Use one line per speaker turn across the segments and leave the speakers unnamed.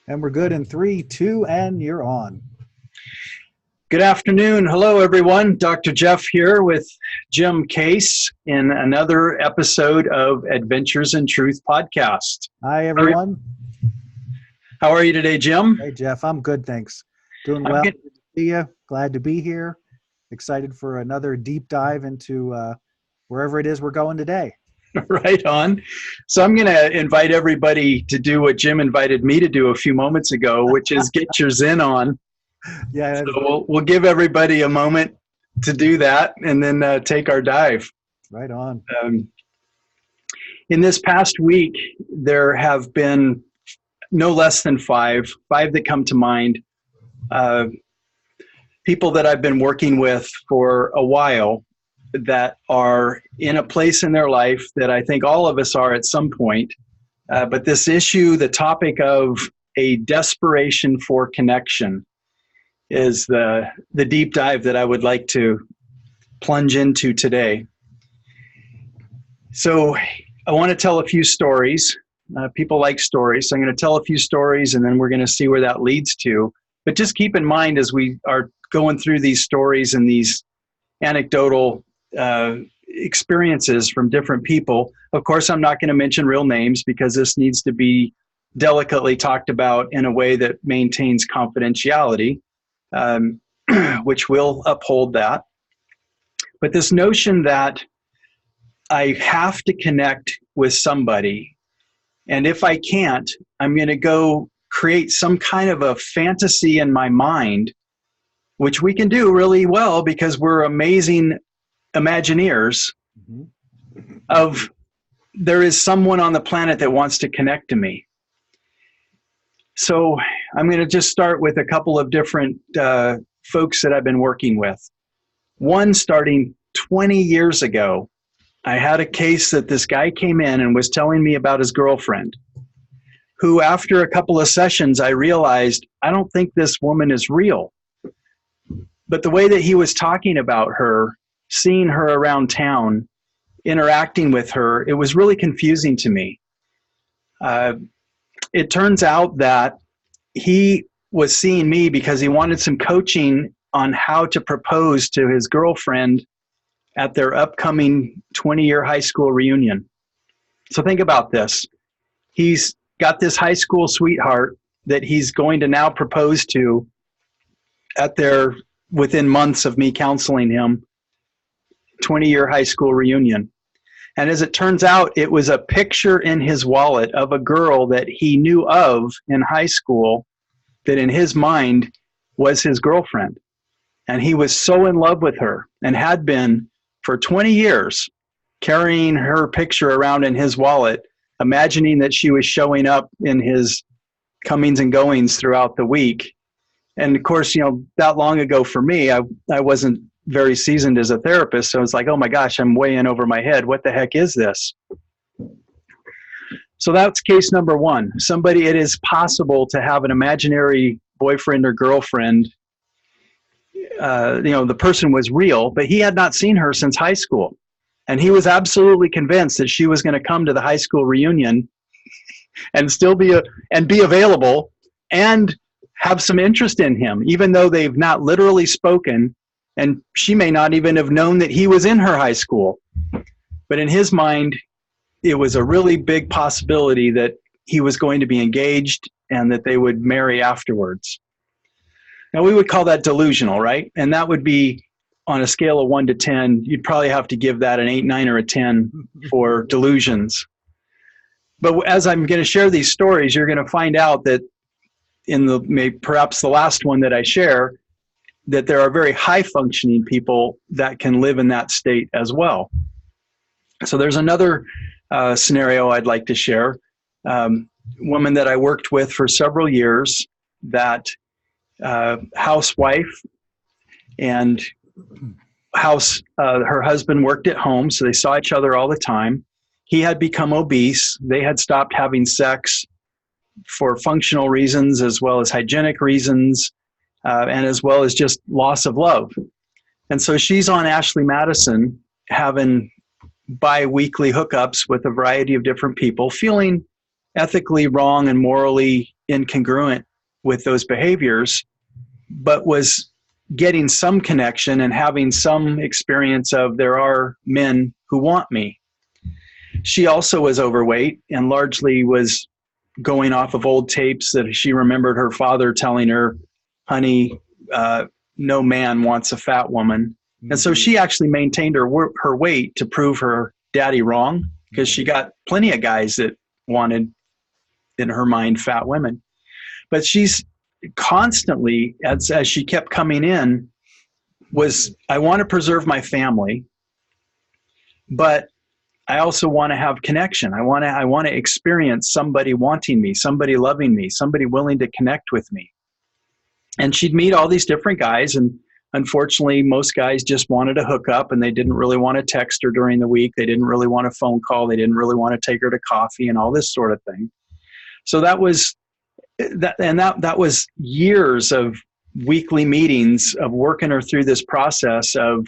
And we're good in three, two, and you're on.
Good afternoon. Hello, everyone. Dr. Jeff here with Jim Case in another episode of Adventures in Truth podcast.
Hi, everyone.
How are you today, Jim?
Hey, Jeff. I'm good, thanks. Doing
I'm
well.
good.
Good to see you. Glad to be here. Excited for another deep dive into wherever it is we're going today.
Right on. So I'm going to invite everybody to do what Jim invited me to do a few moments ago, which is get your Zen on.
Yeah.
So we'll give everybody a moment to do that and then take our dive.
Right on.
In this past week, there have been no less than five that come to mind, people that I've been working with for a while that are in a place in their life that I think all of us are at some point. But this issue, the topic of a desperation for connection, is the deep dive that I would like to plunge into today. So I want to tell a few stories. People like stories, so I'm going to tell a few stories and then we're going to see where that leads to. But just keep in mind as we are going through these stories and these anecdotal experiences from different people. Of course, I'm not going to mention real names because this needs to be delicately talked about in a way that maintains confidentiality, which will uphold that. But this notion that I have to connect with somebody, and if I can't, I'm going to go create some kind of a fantasy in my mind, which we can do really well because we're amazing Imagineers of there is someone on the planet that wants to connect to me. So I'm going to just start with a couple of different folks that I've been working with. One starting 20 years ago, I had a case that this guy came in and was telling me about his girlfriend, who after a couple of sessions, I realized, I don't think this woman is real. But the way that he was talking about her, seeing her around town, interacting with her, it was really confusing to me. It turns out that he was seeing me because he wanted some coaching on how to propose to his girlfriend at their upcoming 20-year high school reunion. So think about this. He's got this high school sweetheart that he's going to now propose to at their, within months of me counseling him, 20-year high school reunion. And as it turns out, it was a picture in his wallet of a girl that he knew of in high school that in his mind was his girlfriend. And he was so in love with her and had been for 20 years, carrying her picture around in his wallet, imagining that she was showing up in his comings and goings throughout the week. And of course, that long ago for me, I wasn't very seasoned as a therapist. So I was like, oh my gosh, I'm way in over my head. What the heck is this? So that's case number one. It is possible to have an imaginary boyfriend or girlfriend. The person was real, but he had not seen her since high school. And he was absolutely convinced that she was going to come to the high school reunion and still be available and have some interest in him, even though they've not literally spoken. And she may not even have known that he was in her high school. But in his mind, it was a really big possibility that he was going to be engaged and that they would marry afterwards. Now, we would call that delusional, right? And that would be on a scale of 1 to 10, you'd probably have to give that an 8, 9, or a 10 for delusions. But as I'm going to share these stories, you're going to find out that perhaps the last one that I share, that there are very high-functioning people that can live in that state as well. So there's another scenario I'd like to share. Woman that I worked with for several years, that housewife, and her husband worked at home, so they saw each other all the time. He had become obese. They had stopped having sex for functional reasons as well as hygienic reasons, and as well as just loss of love. And so she's on Ashley Madison having bi-weekly hookups with a variety of different people, feeling ethically wrong and morally incongruent with those behaviors, but was getting some connection and having some experience of there are men who want me. She also was overweight and largely was going off of old tapes that she remembered her father telling her, honey, no man wants a fat woman. And so she actually maintained her weight to prove her daddy wrong, because she got plenty of guys that wanted, in her mind, fat women. But she's constantly, as she kept coming in, was, I want to preserve my family, but I also want to have connection. I want to experience somebody wanting me, somebody loving me, somebody willing to connect with me. And she'd meet all these different guys, and unfortunately, most guys just wanted to hook up, and they didn't really want to text her during the week. They didn't really want a phone call. They didn't really want to take her to coffee and all this sort of thing. So that was years of weekly meetings of working her through this process of,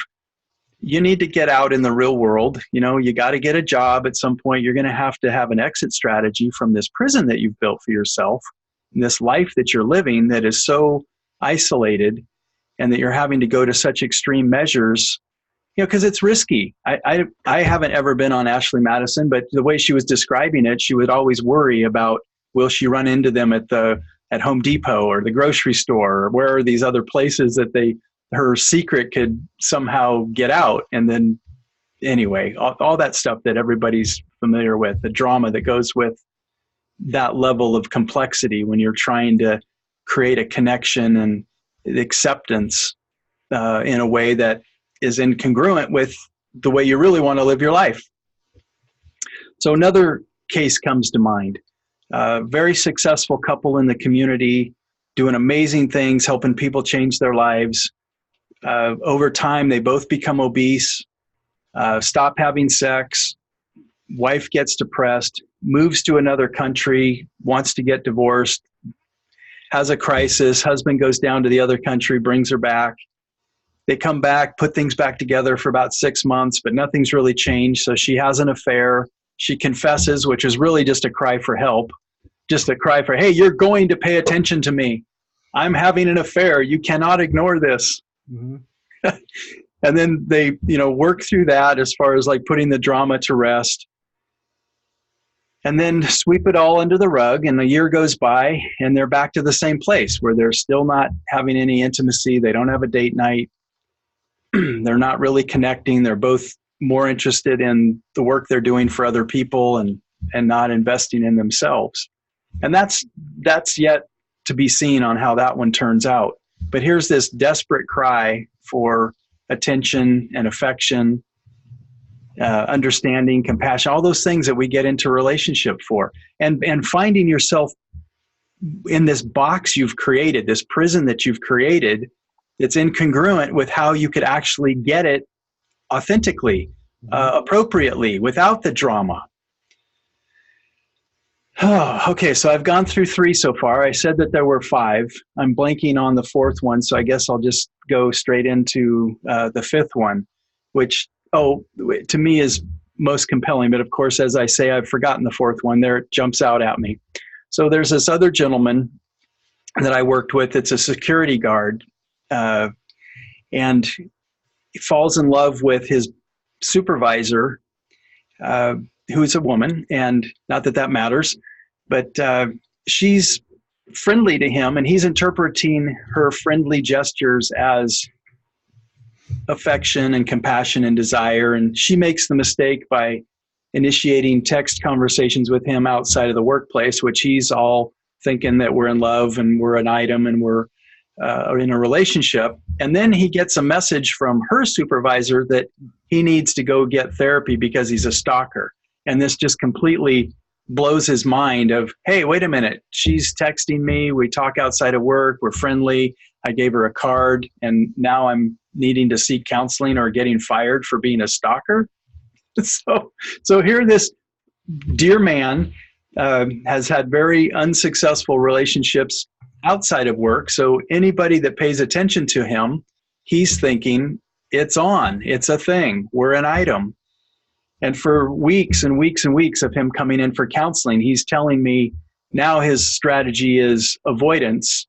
you need to get out in the real world. You know, you got to get a job at some point. You're going to have an exit strategy from this prison that you've built for yourself, and this life that you're living that is so isolated, and that you're having to go to such extreme measures, you know, because it's risky. I haven't ever been on Ashley Madison, but the way she was describing it, she would always worry about, will she run into them at Home Depot or the grocery store, or where are these other places that her secret could somehow get out? And then anyway, all that stuff that everybody's familiar with, the drama that goes with that level of complexity when you're trying to create a connection and acceptance in a way that is incongruent with the way you really want to live your life. So another case comes to mind. Very successful couple in the community, doing amazing things, helping people change their lives. Over time, they both become obese, stop having sex. Wife gets depressed, moves to another country, wants to get divorced, has a crisis. Husband goes down to the other country, brings her back. They come back, put things back together for about 6 months, but nothing's really changed. So she has an affair. She confesses, which is really just a cry for help, just a cry for, hey, you're going to pay attention to me. I'm having an affair. You cannot ignore this. Mm-hmm. And then they, work through that as far as like putting the drama to rest, and then sweep it all under the rug. And a year goes by and they're back to the same place where they're still not having any intimacy. They don't have a date night. They're not really connecting. They're both more interested in the work they're doing for other people and not investing in themselves. And that's yet to be seen on how that one turns out. But here's this desperate cry for attention and affection, understanding, compassion, all those things that we get into a relationship for. And finding yourself in this box you've created, this prison that you've created, that's incongruent with how you could actually get it authentically, appropriately, without the drama. Okay, so I've gone through 3 so far. I said that there were 5. I'm blanking on the 4th one, so I guess I'll just go straight into the 5th one, which, to me is most compelling. But of course, as I say, I've forgotten the 4th one. There it jumps out at me. So there's this other gentleman that I worked with. It's a security guard, and he falls in love with his supervisor, who's a woman, and not that that matters, but she's friendly to him, and he's interpreting her friendly gestures as affection and compassion and desire. And she makes the mistake by initiating text conversations with him outside of the workplace, which he's all thinking that we're in love and we're an item and we're in a relationship. And then he gets a message from her supervisor that he needs to go get therapy because he's a stalker. And this just completely blows his mind of, hey, wait a minute, she's texting me, we talk outside of work, we're friendly, I gave her a card, and now I'm needing to seek counseling or getting fired for being a stalker. So here this dear man has had very unsuccessful relationships outside of work. So anybody that pays attention to him, he's thinking it's on, it's a thing, we're an item. And for weeks and weeks and weeks of him coming in for counseling, he's telling me, Now his strategy is avoidance.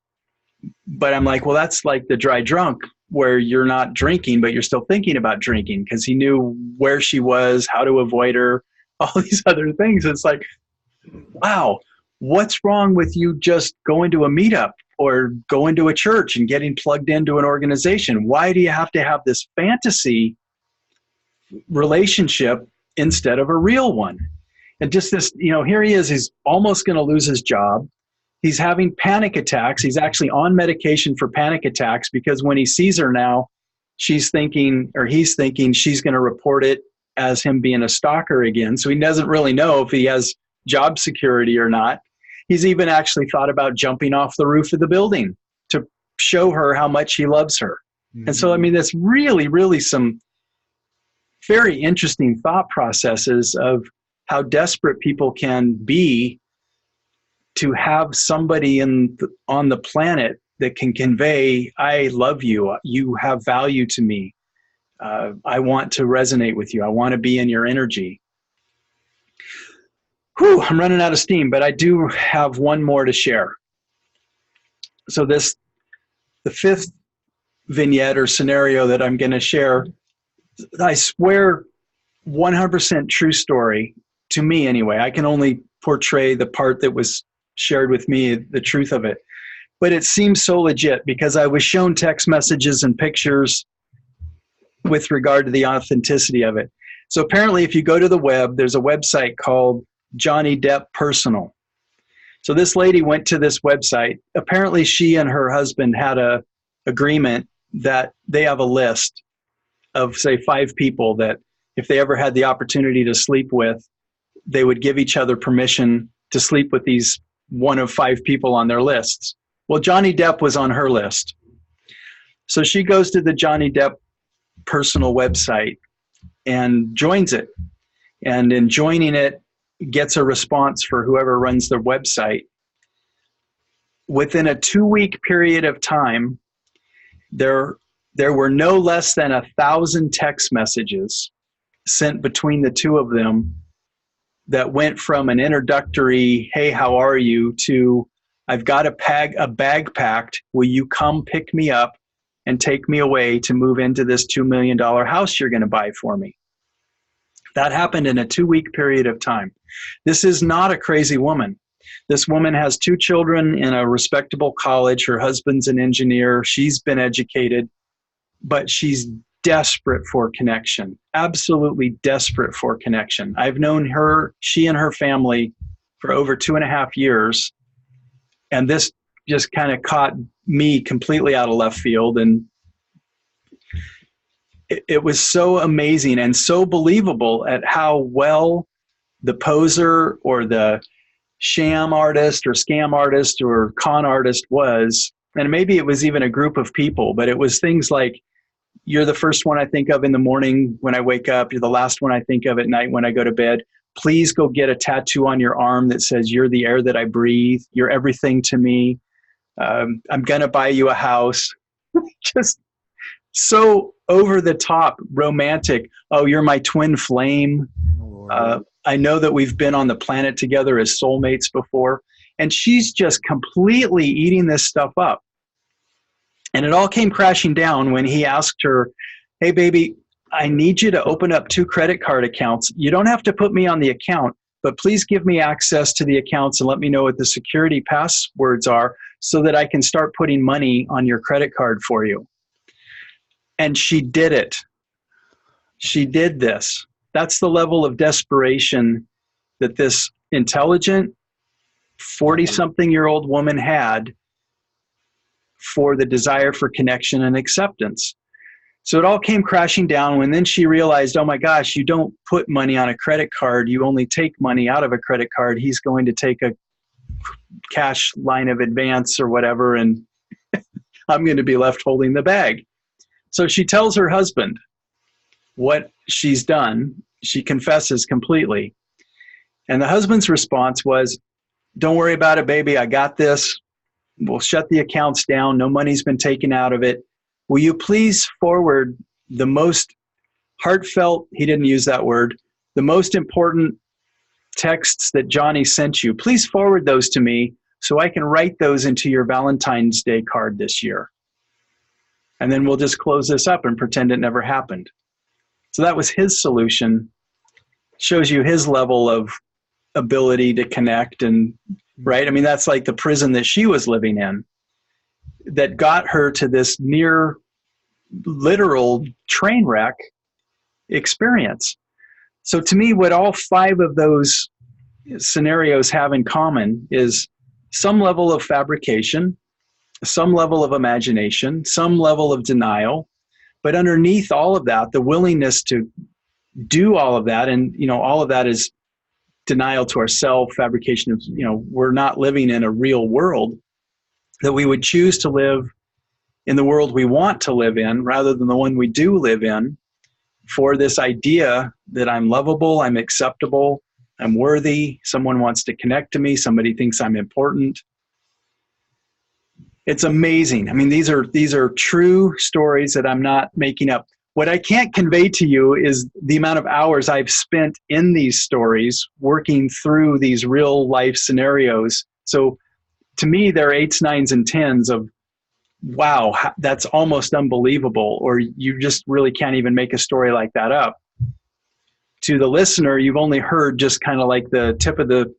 But I'm like, well, that's like the dry drunk where you're not drinking, but you're still thinking about drinking, because he knew where she was, how to avoid her, all these other things. It's like, wow, what's wrong with you just going to a meetup or going to a church and getting plugged into an organization? Why do you have to have this fantasy relationship instead of a real one? And just this, here he is, he's almost going to lose his job. He's having panic attacks. He's actually on medication for panic attacks, because when he sees her now, he's thinking she's going to report it as him being a stalker again. So he doesn't really know if he has job security or not. He's even actually thought about jumping off the roof of the building to show her how much he loves her. Mm-hmm. And so, I mean, that's really, really some very interesting thought processes of how desperate people can be to have somebody on the planet that can convey, I love you, you have value to me, I want to resonate with you, I want to be in your energy. Whew, I'm running out of steam, but I do have one more to share. So the fifth vignette or scenario that I'm going to share, I swear 100% true story, to me anyway. I can only portray the part that was shared with me, the truth of it. But it seems so legit because I was shown text messages and pictures with regard to the authenticity of it. So apparently if you go to the web, there's a website called Johnny Depp Personal. So this lady went to this website. Apparently she and her husband had a agreement that they have a list of, say, 5 people that if they ever had the opportunity to sleep with, they would give each other permission to sleep with these one of 5 people on their lists. Well, Johnny Depp was on her list. So she goes to the Johnny Depp Personal website and joins it. And in joining it, gets a response for whoever runs the website. Within a 2-week period of time, there were no less than 1,000 text messages sent between the two of them that went from an introductory, hey, how are you, to I've got a bag packed. Will you come pick me up and take me away to move into this $2 million house you're going to buy for me? That happened in a 2-week period of time. This is not a crazy woman. This woman has 2 children in a respectable college. Her husband's an engineer. She's been educated, but she's desperate for connection, absolutely desperate for connection. I've known she and her family for over 2.5 years. And this just kind of caught me completely out of left field. And it was so amazing and so believable at how well the poser or the sham artist or scam artist or con artist was. And maybe it was even a group of people, but it was things like, you're the first one I think of in the morning when I wake up. You're the last one I think of at night when I go to bed. Please go get a tattoo on your arm that says, you're the air that I breathe. You're everything to me. I'm going to buy you a house. Just so over the top romantic. Oh, you're my twin flame. I know that we've been on the planet together as soulmates before. And she's just completely eating this stuff up. And it all came crashing down when he asked her, hey, baby, I need you to open up 2 credit card accounts. You don't have to put me on the account, but please give me access to the accounts and let me know what the security passwords are so that I can start putting money on your credit card for you. And she did it. She did this. That's the level of desperation that this intelligent 40-something-year-old woman had for the desire for connection and acceptance. So it all came crashing down when then she realized, oh my gosh, you don't put money on a credit card. You only take money out of a credit card. He's going to take a cash line of advance or whatever, and I'm going to be left holding the bag. So she tells her husband what she's done. She confesses completely. And the husband's response was, don't worry about it, baby. I got this. We'll shut the accounts down. No money's been taken out of it. Will you please forward the most heartfelt, he didn't use that word, the most important texts that Johnny sent you. Please forward those to me so I can write those into your Valentine's Day card this year. And then we'll just close this up and pretend it never happened. So that was his solution. Shows you his level of ability to connect, and right? I mean, that's like the prison that she was living in that got her to this near literal train wreck experience. So to me, what all 5 of those scenarios have in common is some level of fabrication, some level of imagination, some level of denial, but underneath all of that, the willingness to do all of that, and all of that is denial to ourselves, fabrication of, we're not living in a real world, that we would choose to live in the world we want to live in rather than the one we do live in, for this idea that I'm lovable, I'm acceptable, I'm worthy, someone wants to connect to me, somebody thinks I'm important. It's amazing. I mean, these are true stories that I'm not making up. What I can't convey to you is the amount of hours I've spent in these stories working through these real life scenarios. So to me, they're 8s, 9s, and 10s of, wow, that's almost unbelievable, or you just really can't even make a story like that up. To the listener, you've only heard just kind of like the tip of the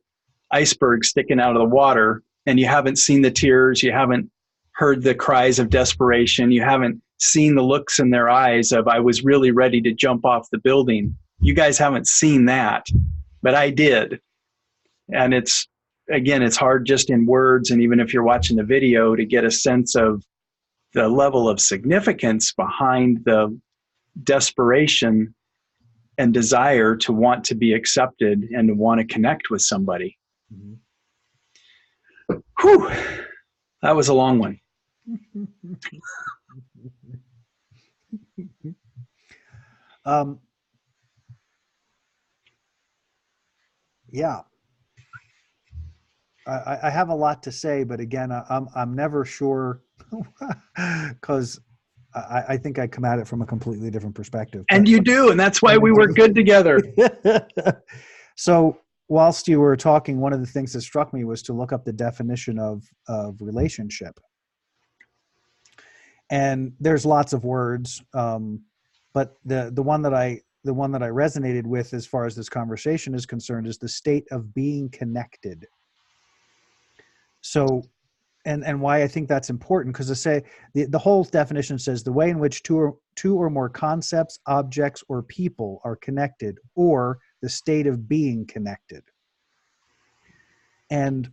iceberg sticking out of the water, and you haven't seen the tears, you haven't heard the cries of desperation, you haven't seen the looks in their eyes of, I was really ready to jump off the building. You guys haven't seen that, but I did. And it's hard just in words, and even if you're watching the video, to get a sense of the level of significance behind the desperation and desire to want to be accepted and to want to connect with somebody. Mm-hmm. Whew, that was a long one.
Yeah. I have a lot to say, but again, I'm never sure because I think I come at it from a completely different perspective.
And you do, and that's why we work good together.
So whilst you were talking, one of the things that struck me was to look up the definition of relationship. And there's lots of words, but the one that I resonated with as far as this conversation is concerned is the state of being connected. So, and why I think that's important, because the whole definition says the way in which two or more concepts, objects, or people are connected, or the state of being connected. And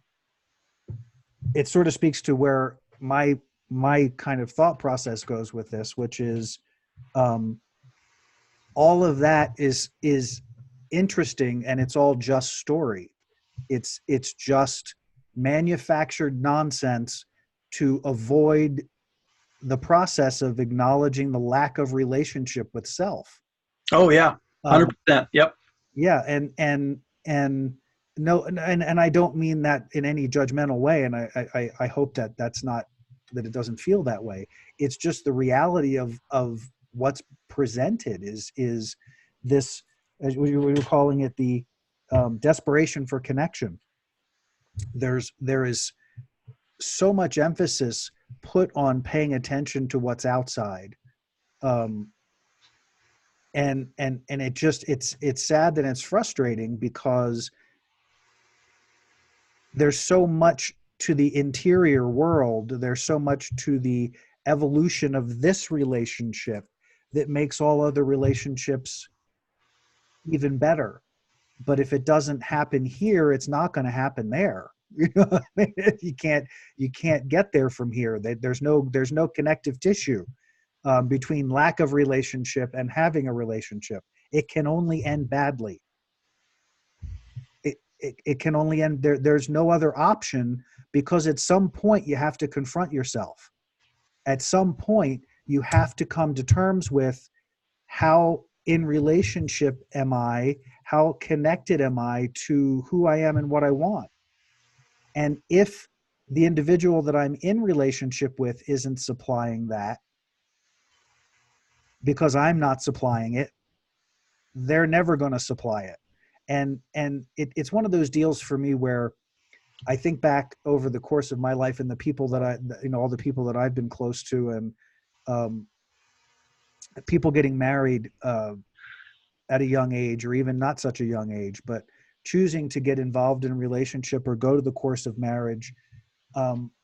it sort of speaks to where my kind of thought process goes with this, which is all of that is interesting, and it's all just story. It's just manufactured nonsense to avoid the process of acknowledging the lack of relationship with self.
Oh yeah, 100%. Yep.
Yeah, and no, and I don't mean that in any judgmental way, and I hope that it doesn't feel that way. It's just the reality of what's presented is this, as we were calling it, the desperation for connection. There is so much emphasis put on paying attention to what's outside, and it's sad and it's frustrating, because there's so much to the interior world, there's so much to the evolution of this relationship that makes all other relationships even better. But if it doesn't happen here, it's not going to happen there. You know what I mean? You can't get there from here. There's no connective tissue between lack of relationship and having a relationship. It can only end badly. It can only end there. There's no other option, because at some point you have to confront yourself. At some point you have to come to terms with how in relationship am I, how connected am I to who I am and what I want. And if the individual that I'm in relationship with isn't supplying that, because I'm not supplying it, they're never going to supply it. It's one of those deals for me where I think back over the course of my life and the people that all the people that I've been close to, and um, people getting married at a young age, or even not such a young age, but choosing to get involved in a relationship or go to the course of marriage,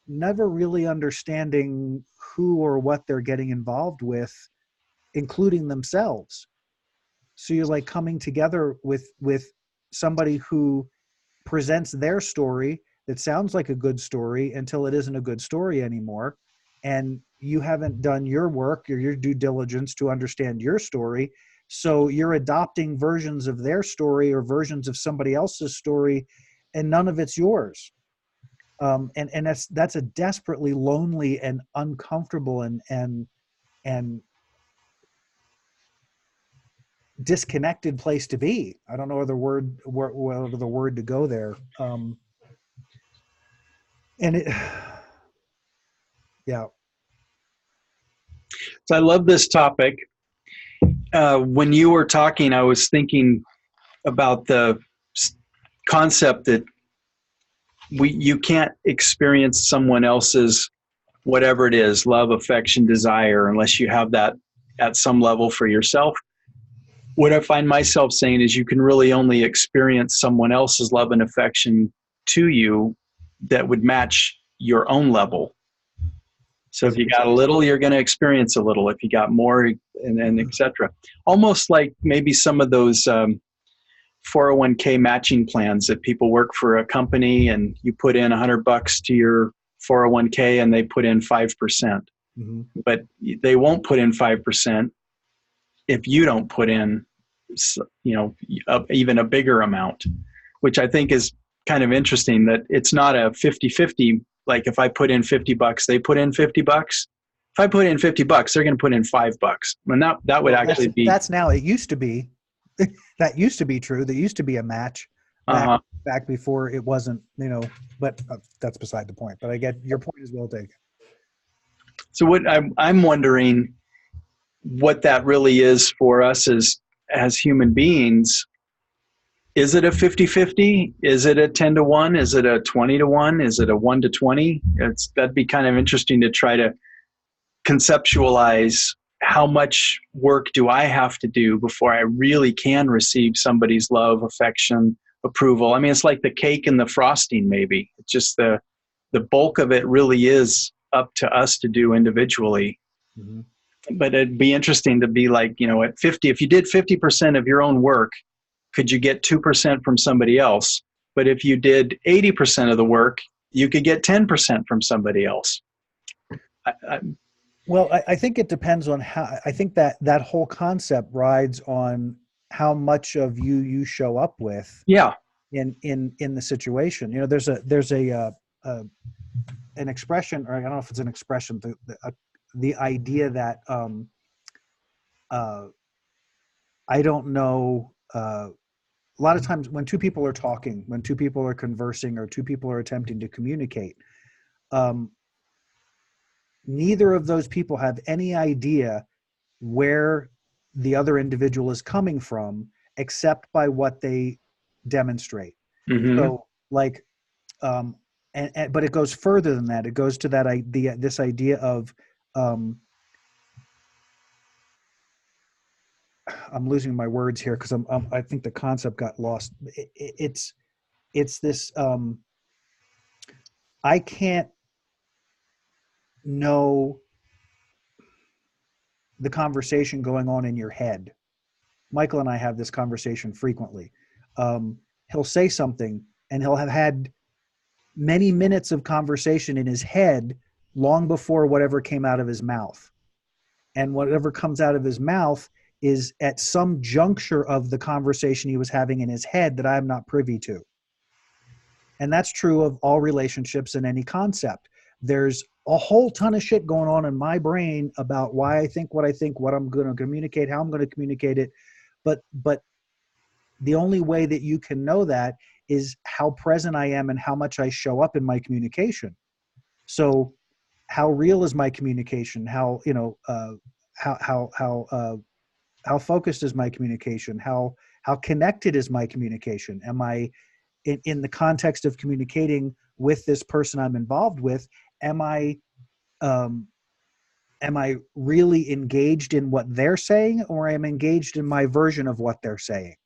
never really understanding who or what they're getting involved with, including themselves. So you're like coming together with somebody who presents their story that sounds like a good story until it isn't a good story anymore. And you haven't done your work or your due diligence to understand your story. So you're adopting versions of their story or versions of somebody else's story, and none of it's yours. And that's a desperately lonely and uncomfortable and disconnected place to be. I don't know what other word to go there. And it, yeah.
So I love this topic. When you were talking, I was thinking about the concept that you can't experience someone else's whatever it is, love, affection, desire, unless you have that at some level for yourself. What I find myself saying is you can really only experience someone else's love and affection to you that would match your own level. So if you got a little, you're going to experience a little. If you got more, and et cetera. Almost like maybe some of those 401k matching plans that people work for a company and you put in $100 to your 401k and they put in 5%.
Mm-hmm.
But they won't put in 5% if you don't put in, even a bigger amount, which I think is kind of interesting, that it's not a 50-50. Like if I put in $50, they put in $50. If I put in $50, they're going to put in $5. And that would actually be.
That's now, it used to be, that used to be true. There used to be a match back before it wasn't, but that's beside the point. But I get your point is well taken.
So what I'm wondering, what that really is for us as human beings. Is it a 50-50? Is it a 10-1? Is it a 20-1? Is it a 1-20? That'd be kind of interesting to try to conceptualize how much work do I have to do before I really can receive somebody's love, affection, approval. I mean, it's like the cake and the frosting, maybe. It's just the bulk of it really is up to us to do individually.
Mm-hmm.
But it'd be interesting to be like, at 50, if you did 50% of your own work, could you get 2% from somebody else? But if you did 80% of the work, you could get 10% from somebody else.
Well, I think it depends on how. I think that whole concept rides on how much of you show up with.
Yeah.
In the situation, there's an expression, or I don't know if it's an expression, the idea that I don't know. A lot of times when two people are talking, when two people are conversing, or two people are attempting to communicate, neither of those people have any idea where the other individual is coming from, except by what they demonstrate.
Mm-hmm.
So, like, but it goes further than that. It goes to that idea, this idea of, I'm losing my words here because I think the concept got lost. It's this, I can't know the conversation going on in your head. Michael and I have this conversation frequently. He'll say something and he'll have had many minutes of conversation in his head long before whatever came out of his mouth. And whatever comes out of his mouth is at some juncture of the conversation he was having in his head that I'm not privy to. And that's true of all relationships and any concept. There's a whole ton of shit going on in my brain about why I think, what I'm going to communicate, how I'm going to communicate it. But the only way that you can know that is how present I am and how much I show up in my communication. So how real is my communication? How focused is my communication? How How connected is my communication? Am I in the context of communicating with this person I'm involved with? Am I um, am I really engaged in what they're saying, or am I engaged in my version of what they're saying?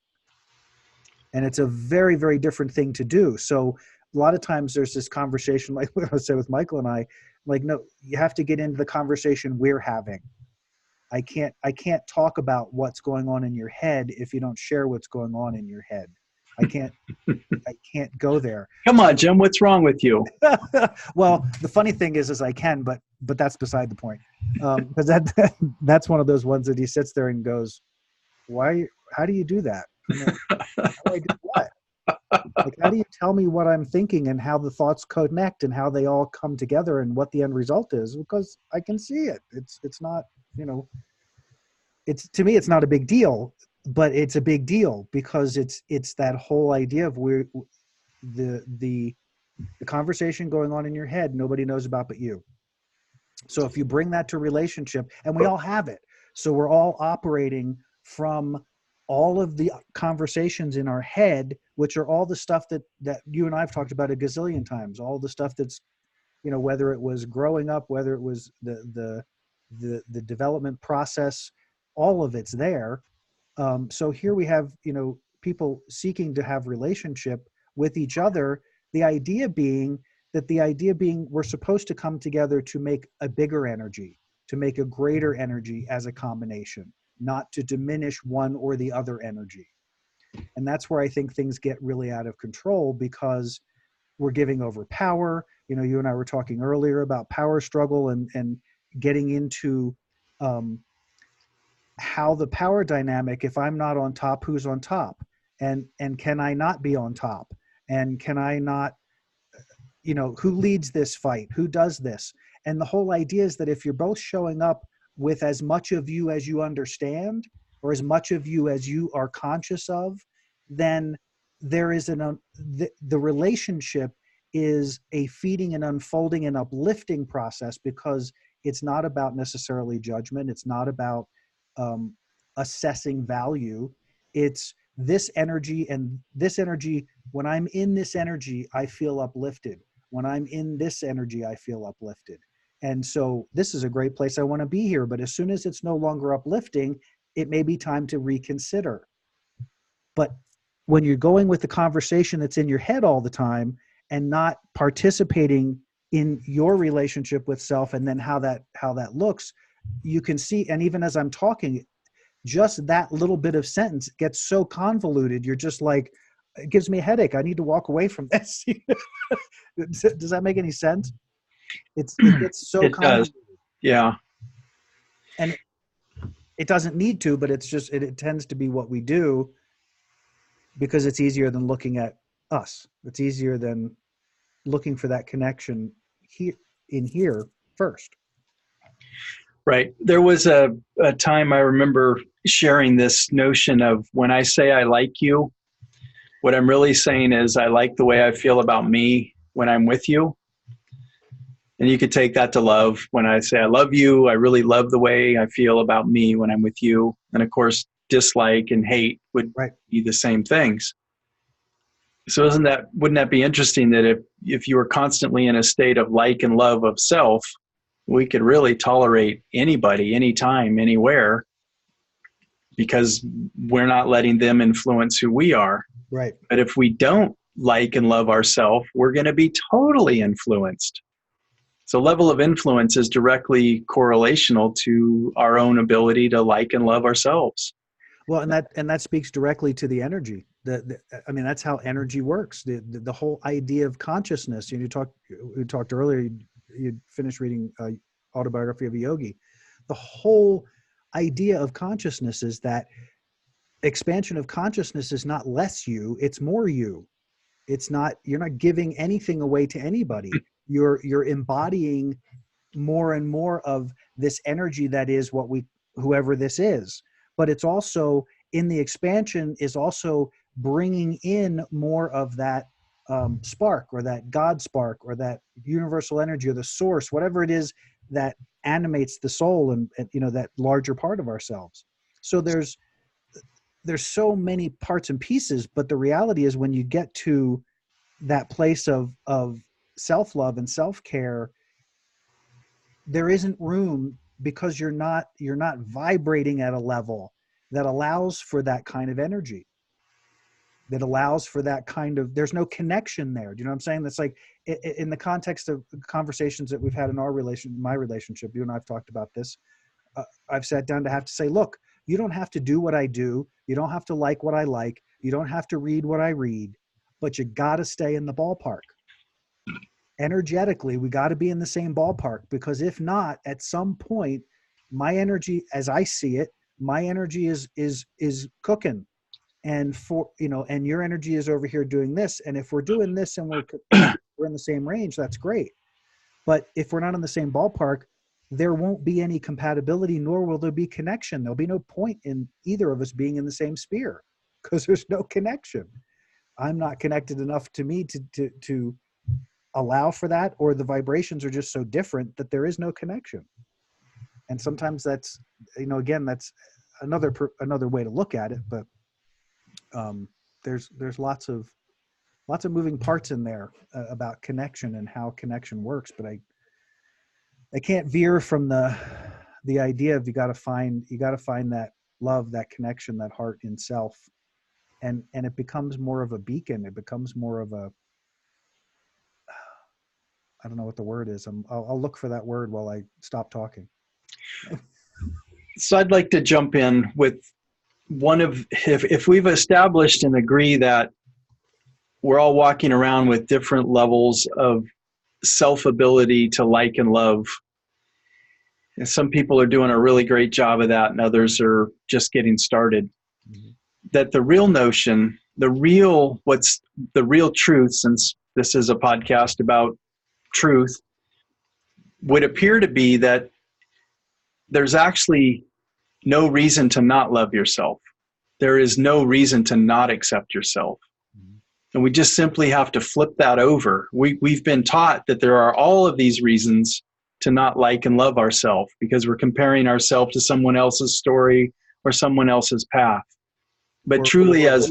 And it's a very, very different thing to do. So a lot of times there's this conversation, like what I said with Michael and I, like, no, you have to get into the conversation we're having. I can't talk about what's going on in your head if you don't share what's going on in your head. I can't I can't go there.
Come on, Jim, what's wrong with you?
Well, the funny thing is I can, but that's beside the point. Because that's one of those ones that he sits there and goes, "Why? How do you do that? I'm like, how do I do what? Like, how do you tell me what I'm thinking and how the thoughts connect and how they all come together and what the end result is? Because I can see it. It's not, it's, to me, it's not a big deal, but it's a big deal because it's that whole idea of where the conversation going on in your head, nobody knows about but you. So if you bring that to relationship, and we all have it, so we're all operating from all of the conversations in our head, which are all the stuff that you and I've talked about a gazillion times, all the stuff that's, whether it was growing up, whether it was the development process, all of it's there. So here we have, people seeking to have relationship with each other. The idea being we're supposed to come together to make a bigger energy, to make a greater energy as a combination, not to diminish one or the other energy. And that's where I think things get really out of control because we're giving over power. You and I were talking earlier about power struggle and getting into how the power dynamic, if I'm not on top, who's on top? And can I not be on top? And can I not, who leads this fight? Who does this? And the whole idea is that if you're both showing up with as much of you as you understand, or as much of you as you are conscious of, then there is the relationship is a feeding and unfolding and uplifting process, because it's not about necessarily judgment. It's not about assessing value. It's this energy, and this energy, when I'm in this energy, I feel uplifted. When I'm in this energy, I feel uplifted. And so this is a great place. I want to be here. But as soon as it's no longer uplifting, it may be time to reconsider. But when you're going with the conversation that's in your head all the time and not participating in your relationship with self, and then how that looks, you can see, and even as I'm talking, just that little bit of sentence gets so convoluted. You're just like, it gives me a headache. I need to walk away from this. Does that make any sense? It gets so
It does.
convoluted.
Yeah.
And it doesn't need to, but it's just, it tends to be what we do because it's easier than looking at us. It's easier than looking for that connection here first.
Right. There was a time I remember sharing this notion of when I say I like you, what I'm really saying is I like the way I feel about me when I'm with you. And you could take that to love. When I say I love you, I really love the way I feel about me when I'm with you. And of course, dislike and hate would be the same things. So wouldn't that be interesting that if you were constantly in a state of like and love of self, we could really tolerate anybody, anytime, anywhere, because we're not letting them influence who we are.
Right.
But if we don't like and love ourselves, we're going to be totally influenced. So level of influence is directly correlational to our own ability to like and love ourselves.
Well, and that speaks directly to the energy. I mean, that's how energy works. The whole idea of consciousness. You talked earlier. You finished reading Autobiography of a Yogi. The whole idea of consciousness is that expansion of consciousness is not less you; it's more you. It's not, you're not giving anything away to anybody. You're embodying more and more of this energy that is whoever this is. But it's also, in the expansion, is also bringing in more of that spark, or that God spark, or that universal energy, or the source, whatever it is that animates the soul and that larger part of ourselves. So there's there's so many parts and pieces, but the reality is when you get to that place of self-love and self-care, there isn't room, because you're not vibrating at a level that allows for that kind of energy, that allows for that kind of, there's no connection there. Do you know what I'm saying? That's like in the context of conversations that we've had in my relationship, you and I've talked about this. I've sat down to have to say, look, you don't have to do what I do. You don't have to like what I like. You don't have to read what I read, but you got to stay in the ballpark. Energetically, we got to be in the same ballpark, because if not, at some point, my energy, as I see it, my energy is cooking, and and your energy is over here doing this. And if we're doing this and we're in the same range, that's great. But if we're not in the same ballpark, there won't be any compatibility, nor will there be connection. There'll be no point in either of us being in the same sphere, because there's no connection. I'm not connected enough to me to allow for that, or the vibrations are just so different that there is no connection. And sometimes that's, again, that's another way to look at it. But there's lots of moving parts in there about connection and how connection works. But I can't veer from the idea of you got to find that love, that connection, that heart in self, and it becomes more of a beacon. It becomes more of a, I don't know what the word is. I'll look for that word while I stop talking.
So I'd like to jump in with if we've established and agree that we're all walking around with different levels of self-ability to like and love, and some people are doing a really great job of that and others are just getting started, mm-hmm. that the real notion, what's the real truth, since this is a podcast about truth, would appear to be that there's actually no reason to not love yourself. There is no reason to not accept yourself. Mm-hmm. And we just simply have to flip that over. We've been taught that there are all of these reasons to not like and love ourselves, because we're comparing ourselves to someone else's story or someone else's path. But truly, as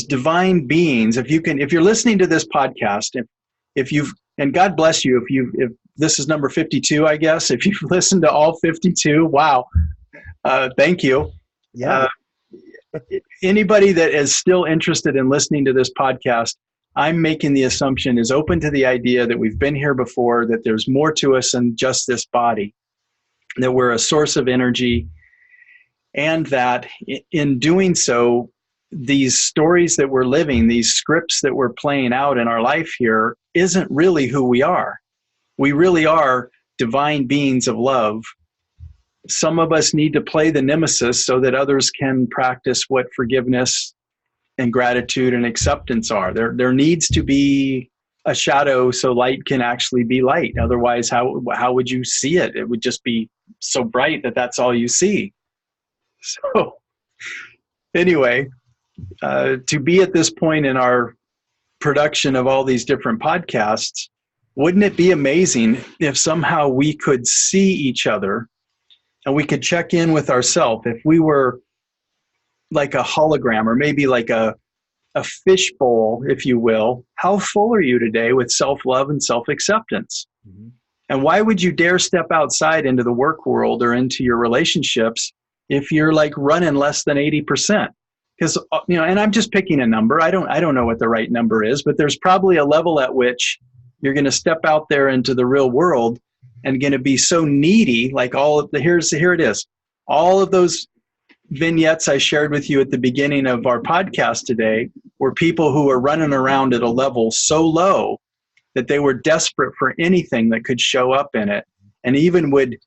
divine beings, if you're listening to this podcast, and God bless you, if this is number 52, I guess, if you've listened to all 52, wow, thank you.
Yeah.
Anybody that is still interested in listening to this podcast, I'm making the assumption is open to the idea that we've been here before, that there's more to us than just this body, that we're a source of energy, and that in doing so, these stories that we're living, these scripts that we're playing out in our life here, isn't really who we are. We really are divine beings of love. Some of us need to play the nemesis so that others can practice what forgiveness and gratitude and acceptance are. There needs to be a shadow so light can actually be light. Otherwise, how would you see it? It would just be so bright that that's all you see. So anyway, to be at this point in our production of all these different podcasts, wouldn't it be amazing if somehow we could see each other and we could check in with ourselves? If we were like a hologram, or maybe like a fishbowl, if you will, how full are you today with self-love and self-acceptance? Mm-hmm. And why would you dare step outside into the work world or into your relationships if you're like running less than 80%? Because, and I'm just picking a number. I don't know what the right number is, but there's probably a level at which you're going to step out there into the real world and going to be so needy, like here it is. All of those vignettes I shared with you at the beginning of our podcast today were people who were running around at a level so low that they were desperate for anything that could show up in it, and even would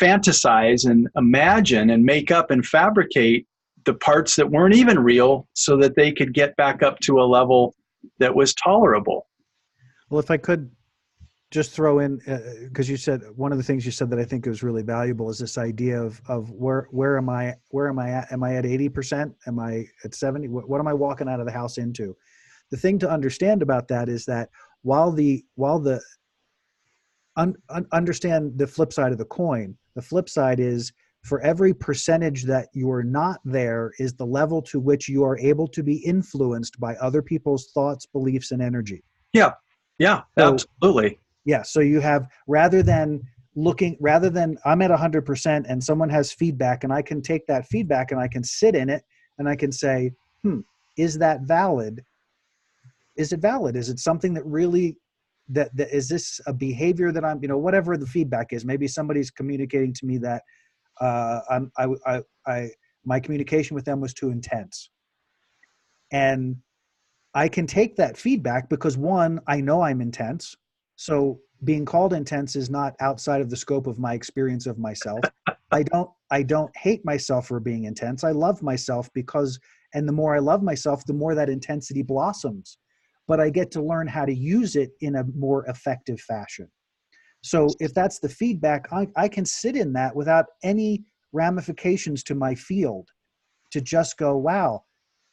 fantasize and imagine and make up and fabricate the parts that weren't even real so that they could get back up to a level that was tolerable.
Well, if I could just throw in, because you said, one of the things you said that I think is really valuable is this idea of where am I at? Am I at 80%? Am I at 70? What am I walking out of the house into? The thing to understand about that is that understand the flip side of the coin. The flip side is For every percentage that you're not there is the level to which you are able to be influenced by other people's thoughts, beliefs, and energy.
Yeah. Yeah,
So
absolutely.
yeah, so you have, rather than I'm at 100% and someone has feedback, and I can take that feedback and I can sit in it and I can say, is that valid? Is it valid? Is it something that really, that is this a behavior that I'm, whatever the feedback is? Maybe somebody's communicating to me that my communication with them was too intense, and I can take that feedback because, one, I know I'm intense. So being called intense is not outside of the scope of my experience of myself. I don't hate myself for being intense. I love myself because, and the more I love myself, the more that intensity blossoms. But I get to learn how to use it in a more effective fashion. So if that's the feedback, I can sit in that without any ramifications to my field, to just go, wow,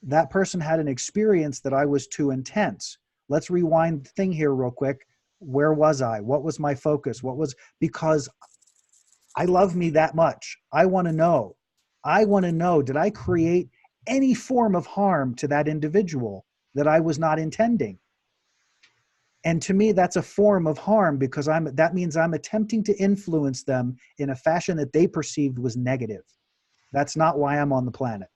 that person had an experience that I was too intense. Let's rewind the thing here real quick. Where was I? What was my focus? Because I love me that much. I want to know, did I create any form of harm to that individual that I was not intending? And to me, that's a form of harm, because that means I'm attempting to influence them in a fashion that they perceived was negative. That's not why I'm on the planet.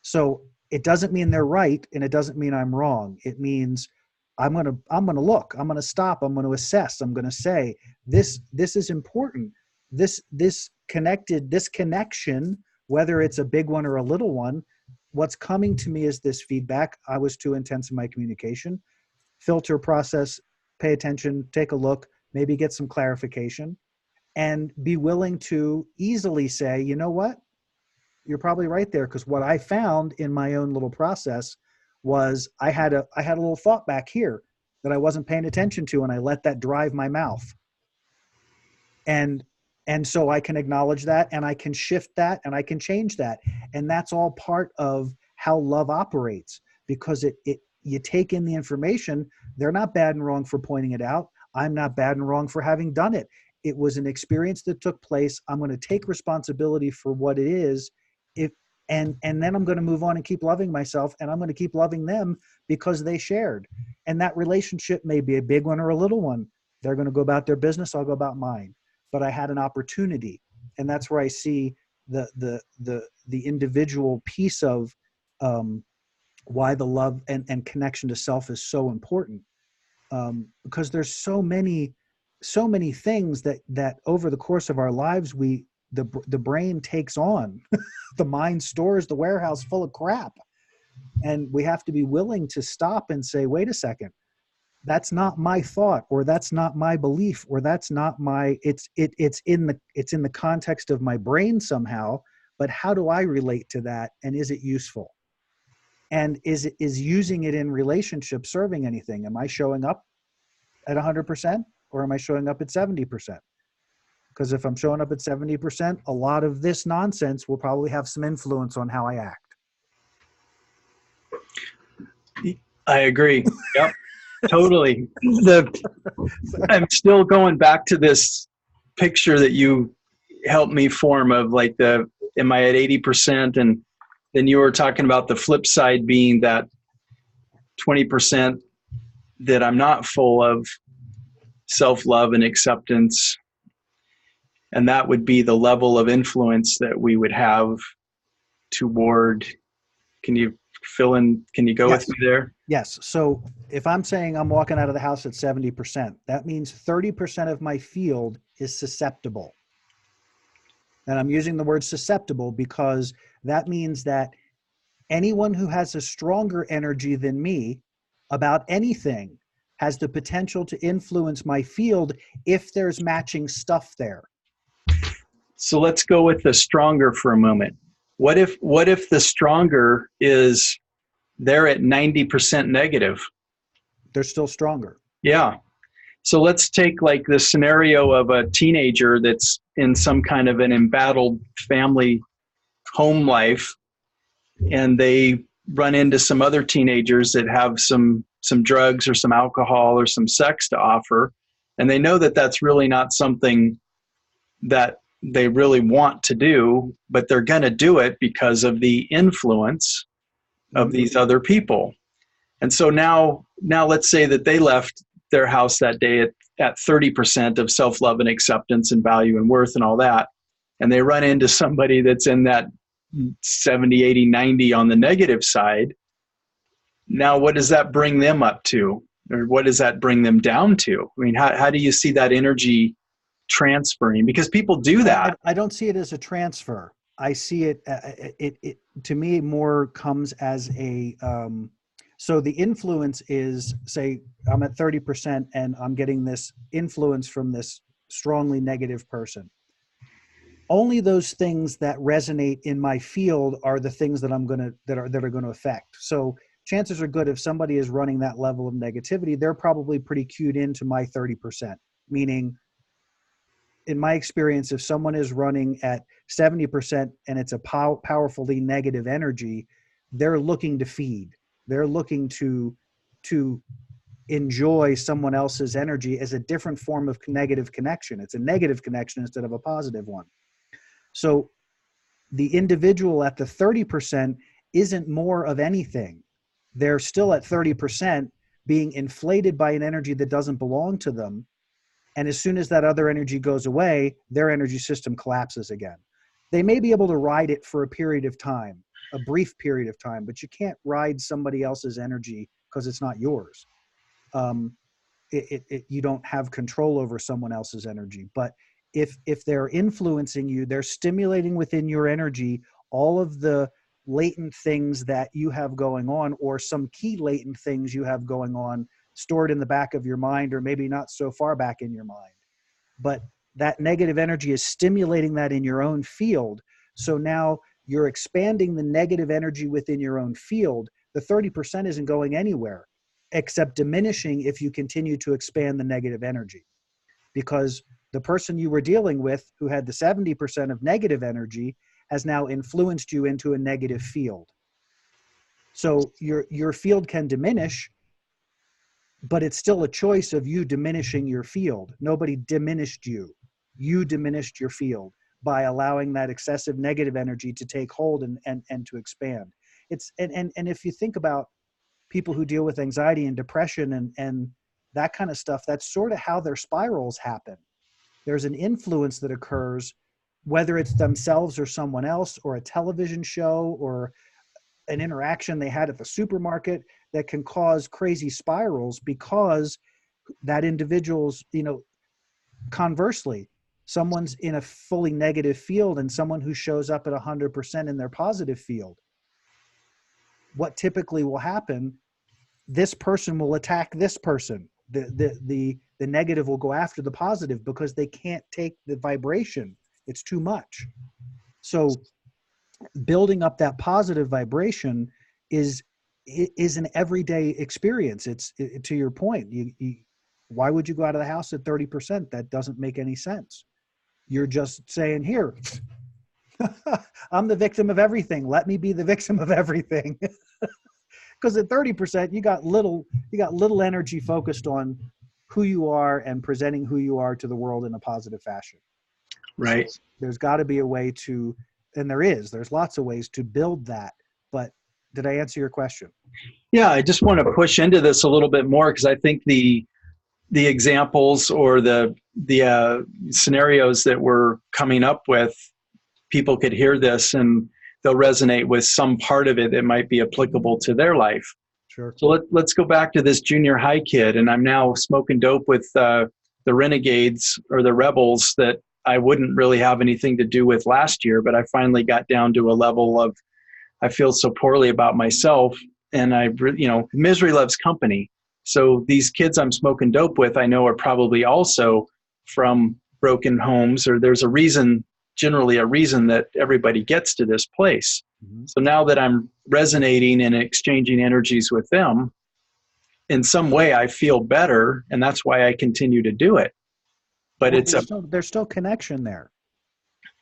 So it doesn't mean they're right, and it doesn't mean I'm wrong. It means I'm gonna look, I'm gonna stop, I'm gonna assess, I'm gonna say, this is important. This connection, whether it's a big one or a little one, what's coming to me is this feedback. I was too intense in my communication. Filter, process, pay attention, take a look, maybe get some clarification, and be willing to easily say, you know what? You're probably right there, because what I found in my own little process was I had a little thought back here that I wasn't paying attention to, and I let that drive my mouth. And so I can acknowledge that, and I can shift that, and I can change that. And that's all part of how love operates, because you take in the information. They're not bad and wrong for pointing it out. I'm not bad and wrong for having done it. It was an experience that took place. I'm going to take responsibility for what it is. And then I'm going to move on and keep loving myself, and I'm going to keep loving them because they shared. And that relationship may be a big one or a little one. They're going to go about their business. I'll go about mine. But I had an opportunity, and that's where I see the individual piece of why the love and connection to self is so important. Because there's so many things that over the course of our lives, the brain takes on. The mind stores the warehouse full of crap, and we have to be willing to stop and say, wait a second, that's not my thought, or that's not my belief, or that's not my, it's in the context of my brain somehow, but how do I relate to that, and is it useful? And is using it in relationship serving anything? Am I showing up at 100%, or am I showing up at 70%? Because if I'm showing up at 70%, a lot of this nonsense will probably have some influence on how I act.
I agree. Yep. Totally. I'm still going back to this picture that you helped me form of, like, am I at 80%? And then you were talking about the flip side being that 20% that I'm not full of self-love and acceptance. And that would be the level of influence that we would have toward, can you fill in, can you go
Yes.
with me there?
Yes. So if I'm saying I'm walking out of the house at 70%, that means 30% of my field is susceptible. And I'm using the word susceptible because that means that anyone who has a stronger energy than me about anything has the potential to influence my field if there's matching stuff there.
So let's go with the stronger for a moment. What if the stronger is, they're at 90% negative?
They're still stronger.
Yeah. So let's take, like, the scenario of a teenager that's in some kind of an embattled family home life, and they run into some other teenagers that have some drugs or some alcohol or some sex to offer, and they know that that's really not something that they really want to do, but they're going to do it because of the influence of
Mhm.
these other people. And so now let's say that they left their house that day at 30% of self-love and acceptance and value and worth and all that. And they run into somebody that's in that 70, 80, 90 on the negative side. Now, what does that bring them up to? Or what does that bring them down to? I mean, how do you see that energy transferring? Because people do that.
I don't see it as a transfer. I see it, it to me more comes as a, so the influence is, say, I'm at 30% and I'm getting this influence from this strongly negative person. Only those things that resonate in my field are the things that that are going to affect. So chances are good if somebody is running that level of negativity, they're probably pretty cued into my 30%, meaning in my experience, if someone is running at 70% and it's a powerfully negative energy, they're looking to feed. They're looking to enjoy someone else's energy as a different form of negative connection. It's a negative connection instead of a positive one. So the individual at the 30% isn't more of anything. They're still at 30% being inflated by an energy that doesn't belong to them. And as soon as that other energy goes away, their energy system collapses again. They may be able to ride it for a period of time, a brief period of time, but you can't ride somebody else's energy because it's not yours. Um, you don't have control over someone else's energy. But if they're influencing you, they're stimulating within your energy all of the latent things that you have going on, or some key latent things you have going on stored in the back of your mind, or maybe not so far back in your mind. But that negative energy is stimulating that in your own field. So now you're expanding the negative energy within your own field. The 30% isn't going anywhere except diminishing if you continue to expand the negative energy, because the person you were dealing with who had the 70% of negative energy has now influenced you into a negative field. So your field can diminish, but it's still a choice of you diminishing your field. Nobody diminished you. You diminished your field by allowing that excessive negative energy to take hold and to expand. And if you think about people who deal with anxiety and depression and that kind of stuff, that's sort of how their spirals happen. There's an influence that occurs, whether it's themselves or someone else, or a television show, or an interaction they had at the supermarket, that can cause crazy spirals because that individual's, conversely, someone's in a fully negative field and someone who shows up at 100% in their positive field. What typically will happen, this person will attack this person. The negative will go after the positive because they can't take the vibration. It's too much. So building up that positive vibration is an everyday experience. To your point. Why would you go out of the house at 30%? That doesn't make any sense. You're just saying, here, I'm the victim of everything. Let me be the victim of everything. Because at 30%, you got little energy focused on who you are and presenting who you are to the world in a positive fashion.
Right.
So there's got to be a way to, and there's lots of ways to build that. But did I answer your question?
Yeah, I just want to push into this a little bit more because I think the examples or the scenarios that we're coming up with, people could hear this and they'll resonate with some part of it that might be applicable to their life.
Sure.
So let's go back to this junior high kid, and I'm now smoking dope with the renegades or the rebels that I wouldn't really have anything to do with last year, but I finally got down to a level of I feel so poorly about myself, and misery loves company. So these kids I'm smoking dope with, I know are probably also from broken homes, or there's generally a reason that everybody gets to this place.
Mm-hmm.
So now that I'm resonating and exchanging energies with them, in some way I feel better, and that's why I continue to do it. But
Well, there's still connection there.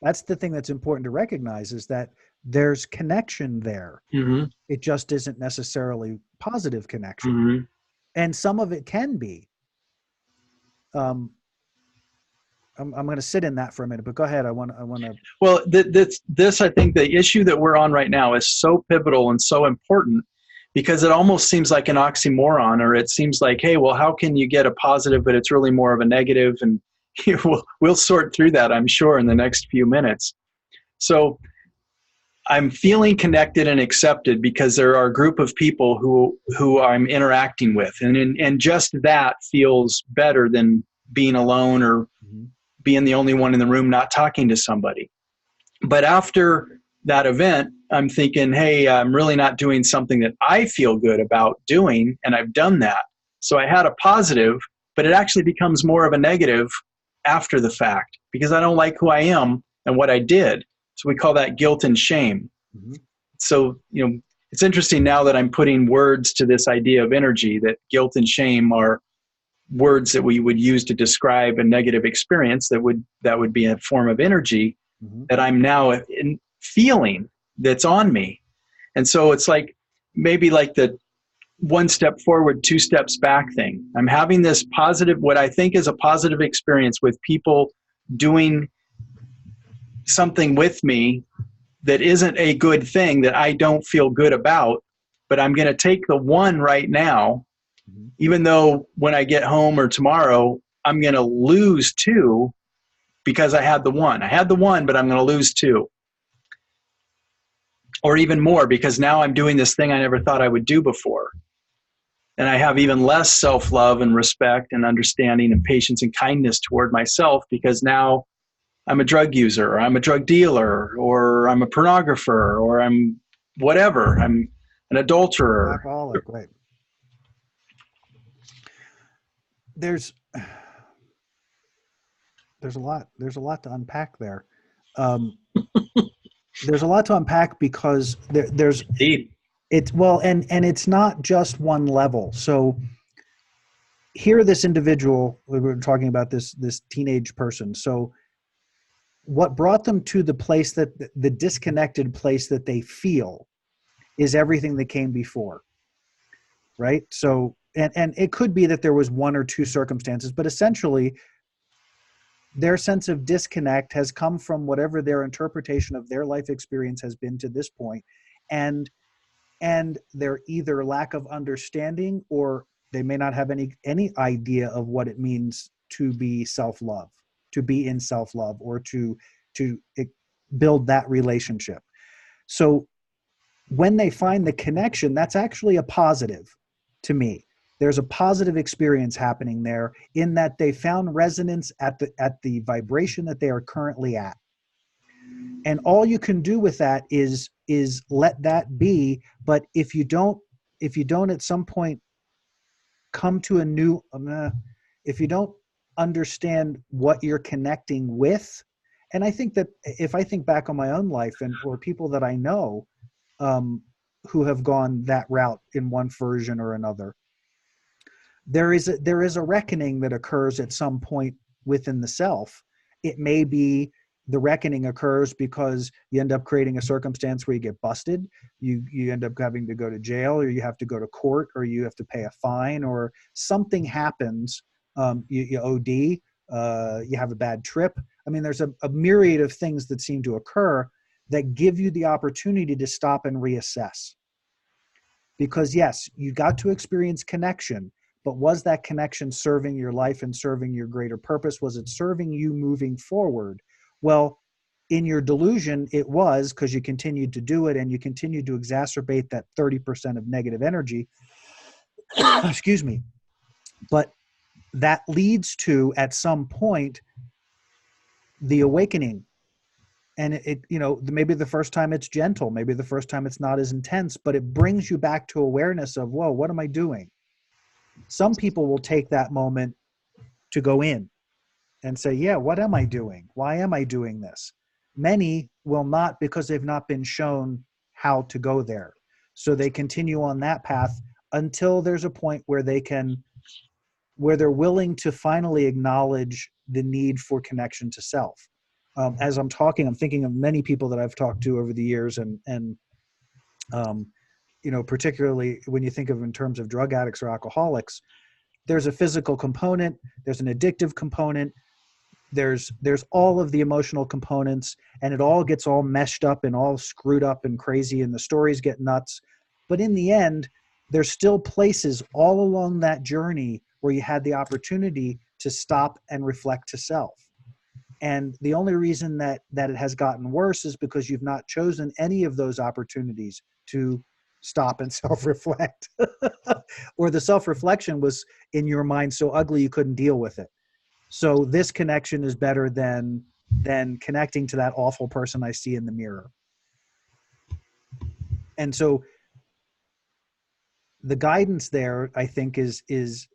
That's the thing that's important to recognize, is that there's connection there.
Mm-hmm.
It just isn't necessarily positive connection.
Mm-hmm.
And some of it can be. I'm going to sit in that for a minute, but go ahead. I want to.
Well, this, I think the issue that we're on right now is so pivotal and so important because it almost seems like an oxymoron, or it seems like, hey, well, how can you get a positive, but it's really more of a negative? And we'll sort through that, I'm sure, in the next few minutes. So I'm feeling connected and accepted because there are a group of people who I'm interacting with, and just that feels better than being alone or being the only one in the room not talking to somebody. But after that event, I'm thinking, hey, I'm really not doing something that I feel good about doing, and I've done that. So I had a positive, but it actually becomes more of a negative after the fact because I don't like who I am and what I did. So we call that guilt and shame.
Mm-hmm.
So, it's interesting now that I'm putting words to this idea of energy, that guilt and shame are words that we would use to describe a negative experience that would be a form of energy that I'm now feeling that's on me. And so it's like maybe like the one step forward, two steps back thing. I'm having this positive, what I think is a positive experience with people doing something with me that isn't a good thing that I don't feel good about, but I'm going to take the one right now, even though when I get home or tomorrow, I'm going to lose two because I had the one. I had the one, but I'm going to lose two. Or even more because now I'm doing this thing I never thought I would do before. And I have even less self-love and respect and understanding and patience and kindness toward myself because now I'm a drug user, or I'm a drug dealer, or I'm a pornographer, or I'm whatever. I'm an adulterer.
Alcoholic, right. There's a lot to unpack there. There's a lot to unpack because there's
deep.
It's well, and it's not just one level. So here, this individual, we were talking about this teenage person. So what brought them to the place that the disconnected place that they feel is everything that came before, right? So and it could be that there was one or two circumstances, but essentially their sense of disconnect has come from whatever their interpretation of their life experience has been to this point, and their either lack of understanding, or they may not have any idea of what it means to be self-love, to be in self-love, or to build that relationship. So when they find the connection, that's actually a positive to me. There's a positive experience happening there in that they found resonance at the vibration that they are currently at. And all you can do with that is let that be. But if you don't at some point come to a new, if you don't understand what you're connecting with, and I think that if I think back on my own life or people that I know who have gone that route in one version or another, there is a reckoning that occurs at some point within the self. It may be the reckoning occurs because you end up creating a circumstance where you get busted, you end up having to go to jail, or you have to go to court, or you have to pay a fine, or something happens, you OD, you have a bad trip. I mean, there's a myriad of things that seem to occur that give you the opportunity to stop and reassess. Because yes, you got to experience connection, but was that connection serving your life and serving your greater purpose? Was it serving you moving forward? Well, in your delusion, it was, because you continued to do it and you continued to exacerbate that 30% of negative energy. Excuse me. But that leads to, at some point, the awakening. And it maybe the first time it's gentle, maybe the first time it's not as intense, but it brings you back to awareness of, whoa, what am I doing? Some people will take that moment to go in and say, yeah, what am I doing? Why am I doing this? Many will not, because they've not been shown how to go there. So they continue on that path until there's a point where where they're willing to finally acknowledge the need for connection to self. As I'm talking, I'm thinking of many people that I've talked to over the years, and particularly when you think of in terms of drug addicts or alcoholics, there's a physical component, there's an addictive component. there's all of the emotional components, and it all gets all meshed up and all screwed up and crazy, and the stories get nuts. But in the end, there's still places all along that journey where you had the opportunity to stop and reflect to self. And the only reason that it has gotten worse is because you've not chosen any of those opportunities to stop and self-reflect. Or the self-reflection was in your mind so ugly you couldn't deal with it. So this connection is better than connecting to that awful person I see in the mirror. And so the guidance there, I think, is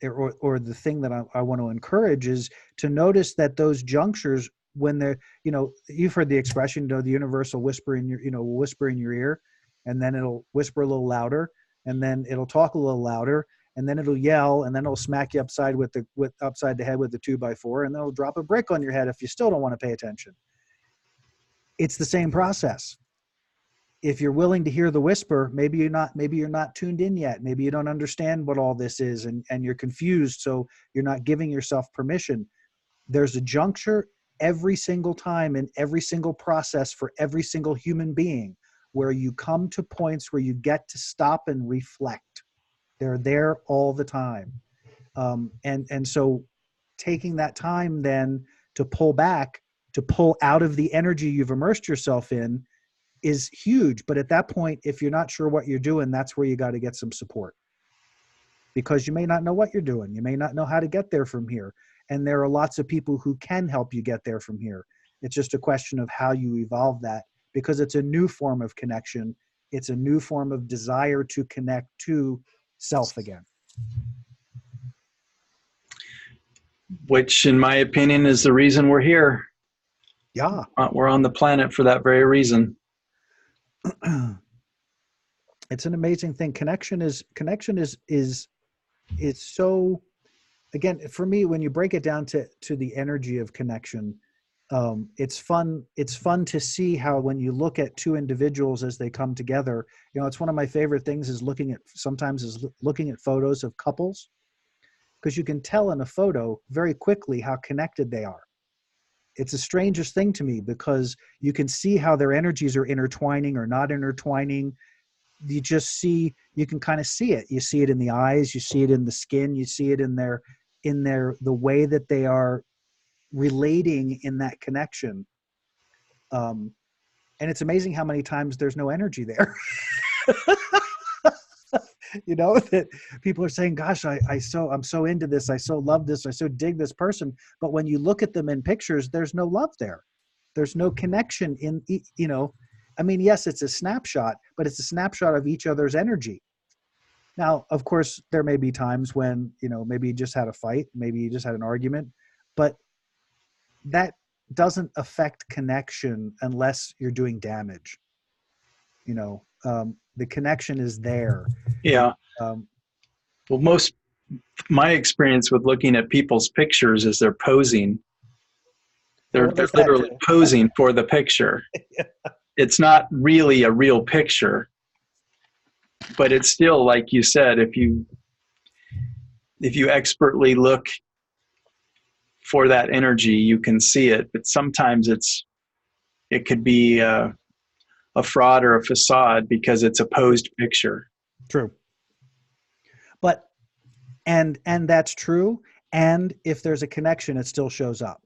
or the thing that I want to encourage is to notice that those junctures, when they're, you've heard the expression, the universe will whisper in your, whisper in your ear, and then it'll whisper a little louder, and then it'll talk a little louder, and then it'll yell, and then it'll smack you upside upside the head with the 2x4, and then it'll drop a brick on your head if you still don't want to pay attention. It's the same process. If you're willing to hear the whisper, maybe you're not tuned in yet. Maybe you don't understand what all this is, and you're confused, so you're not giving yourself permission. There's a juncture every single time in every single process for every single human being where you come to points where you get to stop and reflect. They're there all the time. And so taking that time then to pull back, to pull out of the energy you've immersed yourself in, is huge. But at that point, if you're not sure what you're doing, that's where you got to get some support, because you may not know what you're doing. You may not know how to get there from here. And there are lots of people who can help you get there from here. It's just a question of how you evolve that, because it's a new form of connection. It's a new form of desire to connect to self again.
Which, in my opinion, is the reason we're here.
Yeah.
We're on the planet for that very reason.
It's an amazing thing. Connection is so, again, for me, when you break it down to the energy of connection, it's fun to see how, when you look at two individuals as they come together, it's one of my favorite things is looking at photos of couples, because you can tell in a photo very quickly how connected they are. It's the strangest thing to me, because you can see how their energies are intertwining or not intertwining. You can kind of see it. You see it in the eyes, you see it in the skin, you see it in the way that they are relating in that connection. And it's amazing how many times there's no energy there. That people are saying, gosh, I'm so into this. I so love this. I so dig this person. But when you look at them in pictures, there's no love there. There's no connection yes, it's a snapshot, but it's a snapshot of each other's energy. Now, of course, there may be times when, maybe you just had a fight, maybe you just had an argument, but that doesn't affect connection unless you're doing damage. The connection is there.
Yeah. Well, my experience with looking at people's pictures is they're posing. They're literally posing for the picture. Yeah. It's not really a real picture, but it's still, like you said, if you expertly look for that energy, you can see it. But sometimes it could be a fraud or a facade because it's a posed picture.
True. But, and that's true. And if there's a connection, it still shows up.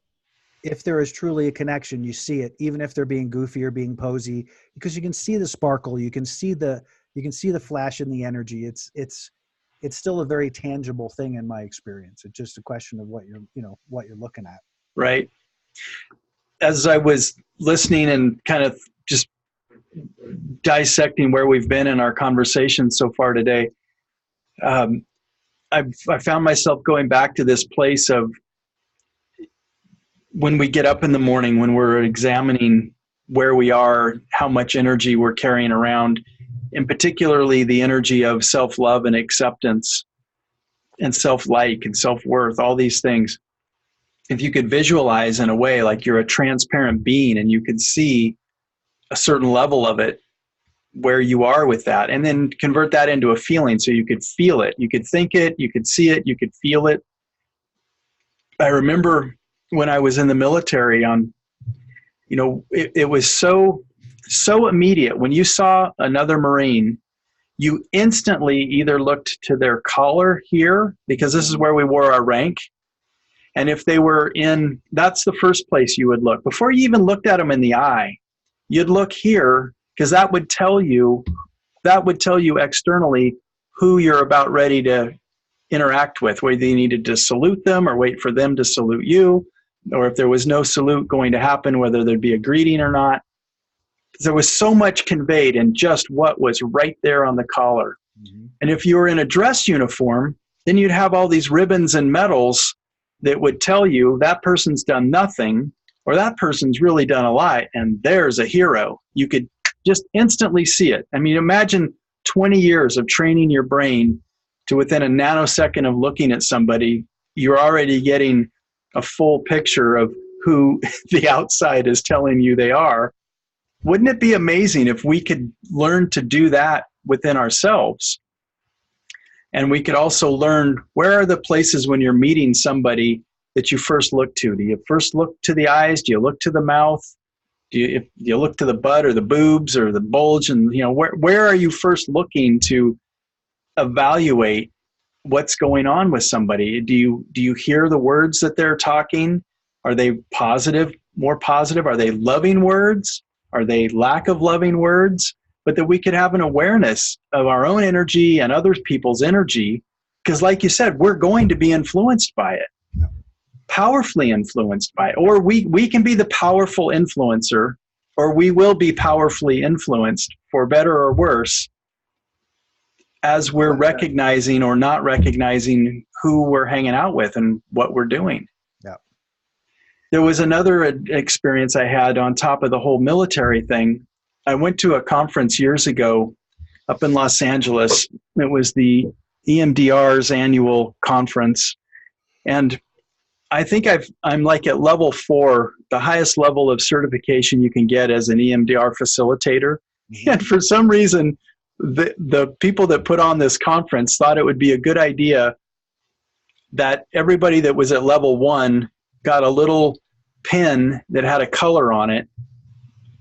If there is truly a connection, you see it, even if they're being goofy or being posy, because you can see the sparkle, you can see the flash in the energy. It's still a very tangible thing in my experience. It's just a question of what you're looking at.
Right. As I was listening and kind of just dissecting where we've been in our conversation so far today, I found myself going back to this place of when we get up in the morning, when we're examining where we are, how much energy we're carrying around, and particularly the energy of self-love and acceptance and self-like and self-worth, all these things. If you could visualize in a way like you're a transparent being and you could see a certain level of it, where you are with that, and then convert that into a feeling so you could feel it. You could think it, you could see it, you could feel it. I remember when I was in the military on, it was so immediate. When you saw another Marine, you instantly either looked to their collar here, because this is where we wore our rank. And if they were in, that's the first place you would look. Before you even looked at them in the eye, you'd look here, because that would tell you externally who you're about ready to interact with, whether you needed to salute them or wait for them to salute you, or if there was no salute going to happen, whether there'd be a greeting or not. There was so much conveyed in just what was right there on the collar. Mm-hmm. And if you were in a dress uniform, then you'd have all these ribbons and medals that would tell you that person's done nothing, or that person's really done a lot, and there's a hero. You could just instantly see it. I mean, imagine 20 years of training your brain to within a nanosecond of looking at somebody, you're already getting a full picture of who the outside is telling you they are. Wouldn't it be amazing if we could learn to do that within ourselves? And we could also learn, where are the places when you're meeting somebody that you first look to? Do you first look to the eyes? Do you look to the mouth? Do you look to the butt or the boobs or the bulge? And where are you first looking to evaluate what's going on with somebody? Do you hear the words that they're talking? Are they positive, more positive? Are they loving words? Are they lack of loving words? But that we could have an awareness of our own energy and other people's energy, because like you said, we're going to be influenced by it, powerfully influenced by it. Or we can be the powerful influencer, or we will be powerfully influenced, for better or worse, as we're recognizing or not recognizing who we're hanging out with and what we're doing.
Yeah.
There was another experience I had on top of the whole military thing. I went to a conference years ago up in Los Angeles. It was the EMDR's annual conference. And I think I'm like at level 4, the highest level of certification you can get as an EMDR facilitator. Mm-hmm. And for some reason, the people that put on this conference thought it would be a good idea that everybody that was at level 1 got a little pin that had a color on it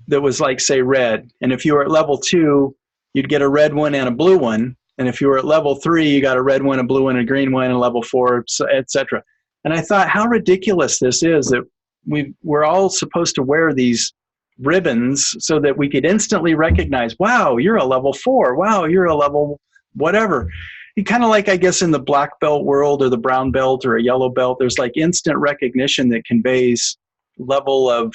that was like, say, red. And if you were at level 2, you'd get a red one and a blue one. And if you were at level 3, you got a red one, a blue one, a green one, and level 4, etc. And I thought, how ridiculous this is that we're all supposed to wear these ribbons so that we could instantly recognize, wow, you're a level 4. Wow, you're a level whatever. You kind of like, I guess, in the black belt world or the brown belt or a yellow belt, there's like instant recognition that conveys level of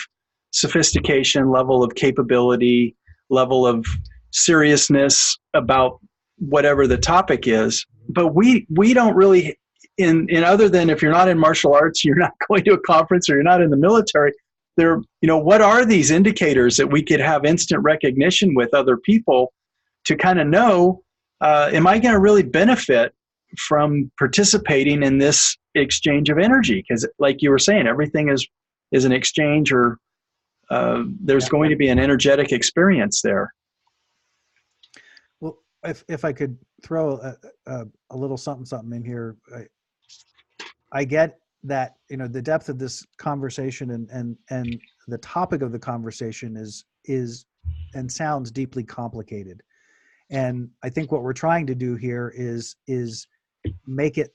sophistication, level of capability, level of seriousness about whatever the topic is. But we don't really, in other than if you're not in martial arts, you're not going to a conference, or you're not in the military, what are these indicators that we could have instant recognition with other people to kind of know, am I going to really benefit from participating in this exchange of energy? Because like you were saying, everything is an exchange, or there's going to be an energetic experience there.
Well, if I could throw a little something in here, I get that, the depth of this conversation and the topic of the conversation is and sounds deeply complicated. And I think what we're trying to do here is make it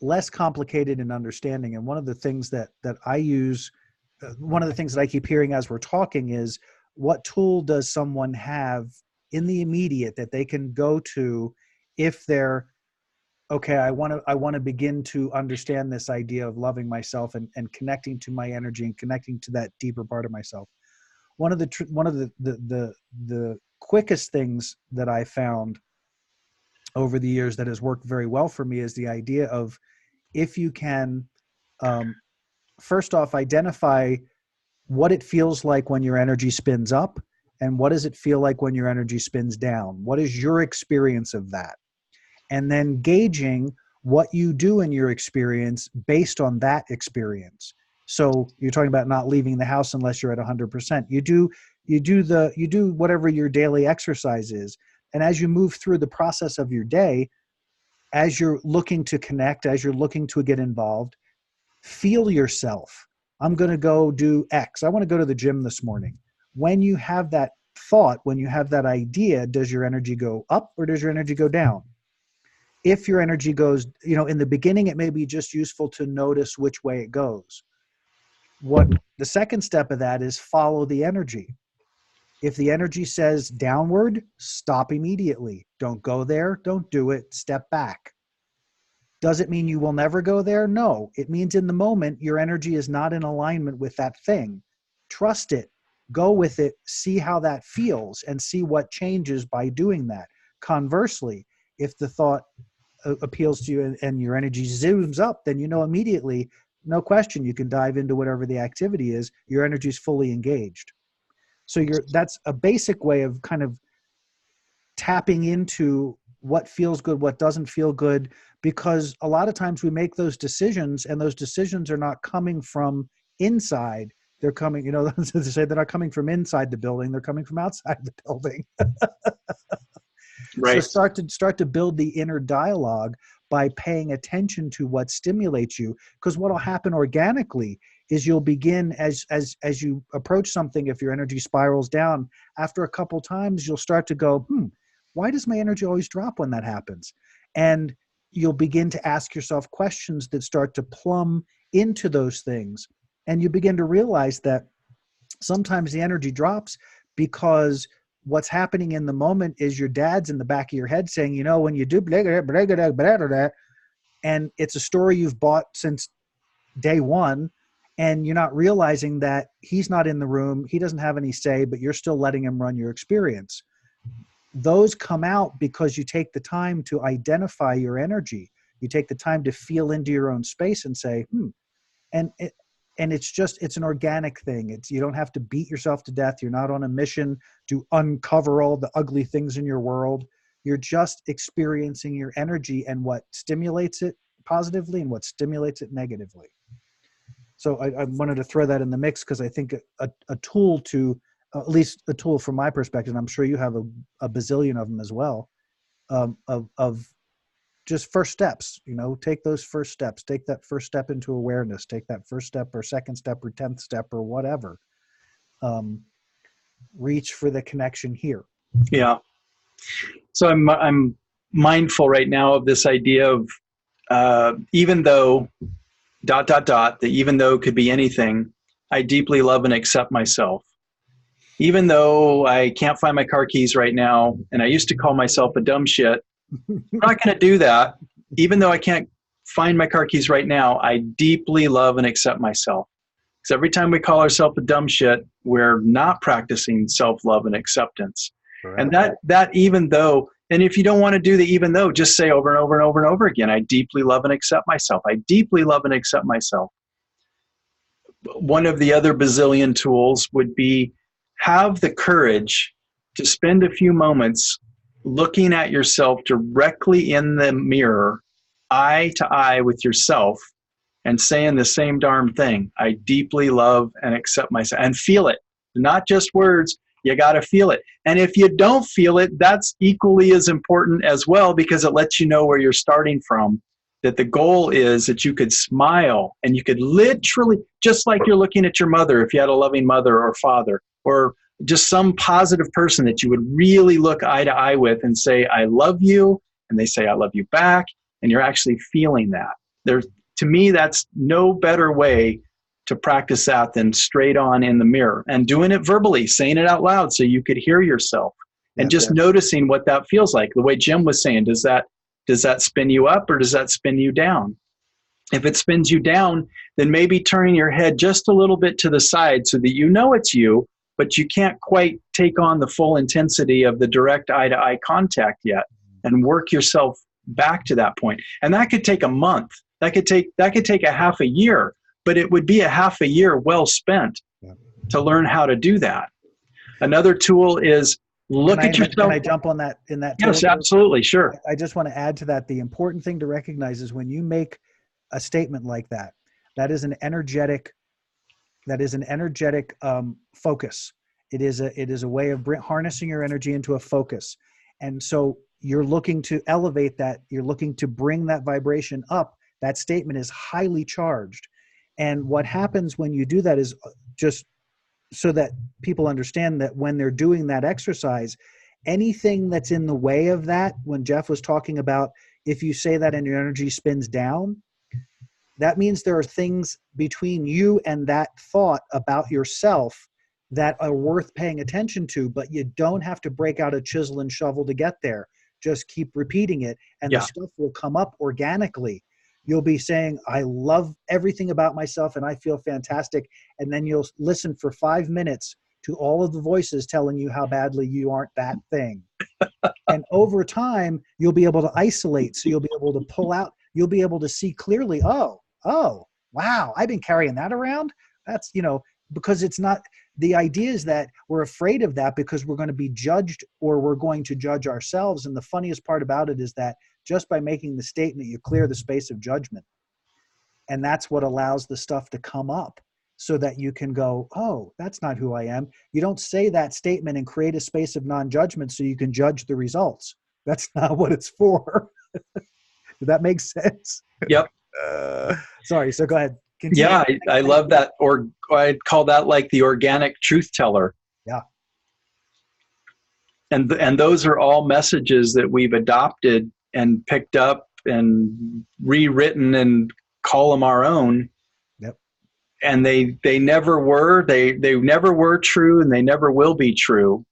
less complicated in understanding. And one of the things that I use, one of the things that I keep hearing as we're talking is, what tool does someone have in the immediate that they can go to if they're, okay, I want to begin to understand this idea of loving myself and connecting to my energy and connecting to that deeper part of myself. One of the quickest things that I found over the years that has worked very well for me is the idea of, if you can, first off, identify what it feels like when your energy spins up, and what does it feel like when your energy spins down? What is your experience of that? And then gauging what you do in your experience based on that experience. So you're talking about not leaving the house unless you're at 100%. You do whatever your daily exercise is. And as you move through the process of your day, as you're looking to connect, as you're looking to get involved, Feel yourself. I'm going to go do X. I want to go to the gym this morning. When you have that thought, when you have that idea, does your energy go up or does your energy go down? If your energy goes, in the beginning, it may be just useful to notice which way it goes. What the second step of that is follow the energy. If the energy says downward, stop immediately. Don't go there. Don't do it. Step back. Does it mean you will never go there? No. It means in the moment, your energy is not in alignment with that thing. Trust it. Go with it. See how that feels and see what changes by doing that. Conversely, if the thought appeals to you and your energy zooms up, then immediately, no question, you can dive into whatever the activity is. Your energy is fully engaged. So that's a basic way of kind of tapping into what feels good, what doesn't feel good, because a lot of times we make those decisions and those decisions are not coming from inside. They're coming, they say they're not coming from inside the building. They're coming from outside the building.
Right.
So start to build the inner dialogue by paying attention to what stimulates you. Because what will happen organically is you'll begin as you approach something, if your energy spirals down, after a couple times, you'll start to go, why does my energy always drop when that happens? And you'll begin to ask yourself questions that start to plumb into those things. And you begin to realize that sometimes the energy drops because what's happening in the moment is your dad's in the back of your head saying, when you do blah, blah, blah, blah, blah, blah, blah, and it's a story you've bought since day one, and you're not realizing that he's not in the room, he doesn't have any say, but you're still letting him run your experience. Those come out because you take the time to identify your energy. You take the time to feel into your own space and say, and it's an organic thing. You don't have to beat yourself to death. You're not on a mission to uncover all the ugly things in your world. You're just experiencing your energy and what stimulates it positively and what stimulates it negatively. So I wanted to throw that in the mix because I think a tool to, at least a tool from my perspective, and I'm sure you have a bazillion of them as well, of just first steps. Take those first steps. Take that first step into awareness. Take that first step or second step or 10th step or whatever. Reach for the connection here.
Yeah. So I'm mindful right now of this idea of even though ... that even though could be anything, I deeply love and accept myself. Even though I can't find my car keys right now, and I used to call myself a dumb shit, I'm not going to do that. Even though I can't find my car keys right now, I deeply love and accept myself. Because every time we call ourselves a dumb shit, we're not practicing self-love and acceptance. Correct. And that even though, and if you don't want to do the even though, just say over and over and over and over again, I deeply love and accept myself. I deeply love and accept myself. One of the other bazillion tools would be have the courage to spend a few moments looking at yourself directly in the mirror, eye to eye with yourself, and saying the same darn thing. I deeply love and accept myself, and feel it. Not just words, you got to feel it. And if you don't feel it, that's equally as important as well, because it lets you know where you're starting from. That the goal is that you could smile and you could literally, just like you're looking at your mother, if you had a loving mother or father, or just some positive person that you would really look eye to eye with and say, I love you, and they say, I love you back, and you're actually feeling that. To me, that's no better way to practice that than straight on in the mirror and doing it verbally, saying it out loud so you could hear yourself, and just noticing what that feels like. The way Jim was saying, does that spin you up or does that spin you down? If it spins you down, then maybe turning your head just a little bit to the side so that you know it's you, but you can't quite take on the full intensity of the direct eye-to-eye contact yet, and work yourself back to that point. And that could take a month. That could take a half a year, but it would be a half a year well spent to learn how to do that. Another tool is look at yourself.
Can I jump on that in that?
Yes, absolutely. Sure.
I just want to add to that. The important thing to recognize is when you make a statement like that, that is an energetic focus. It is a way of harnessing your energy into a focus. And so you're looking to elevate that. You're looking to bring that vibration up. That statement is highly charged. And what happens when you do that is just so that people understand that when they're doing that exercise, anything that's in the way of that, when Jeff was talking about if you say that and your energy spins down, that means there are things between you and that thought about yourself that are worth paying attention to, but you don't have to break out a chisel and shovel to get there. Just keep repeating it, and the stuff will come up organically. You'll be saying, I love everything about myself and I feel fantastic. And then you'll listen for 5 minutes to all of the voices telling you how badly you aren't that thing. And over time, you'll be able to isolate. So you'll be able to pull out, you'll be able to see clearly, oh, wow, I've been carrying that around. That's, because it's not, the idea is that we're afraid of that because we're going to be judged or we're going to judge ourselves. And the funniest part about it is that just by making the statement, you clear the space of judgment. And that's what allows the stuff to come up so that you can go, oh, that's not who I am. You don't say that statement and create a space of non-judgment so you can judge the results. That's not what it's for. Did that make sense?
Yep.
Sorry. So go ahead. Continue.
Yeah, I love that. Or I'd call that like the organic truth teller.
Yeah.
And those are all messages that we've adopted and picked up and rewritten and call them our own.
Yep.
And they never were, they never were true, and they never will be true.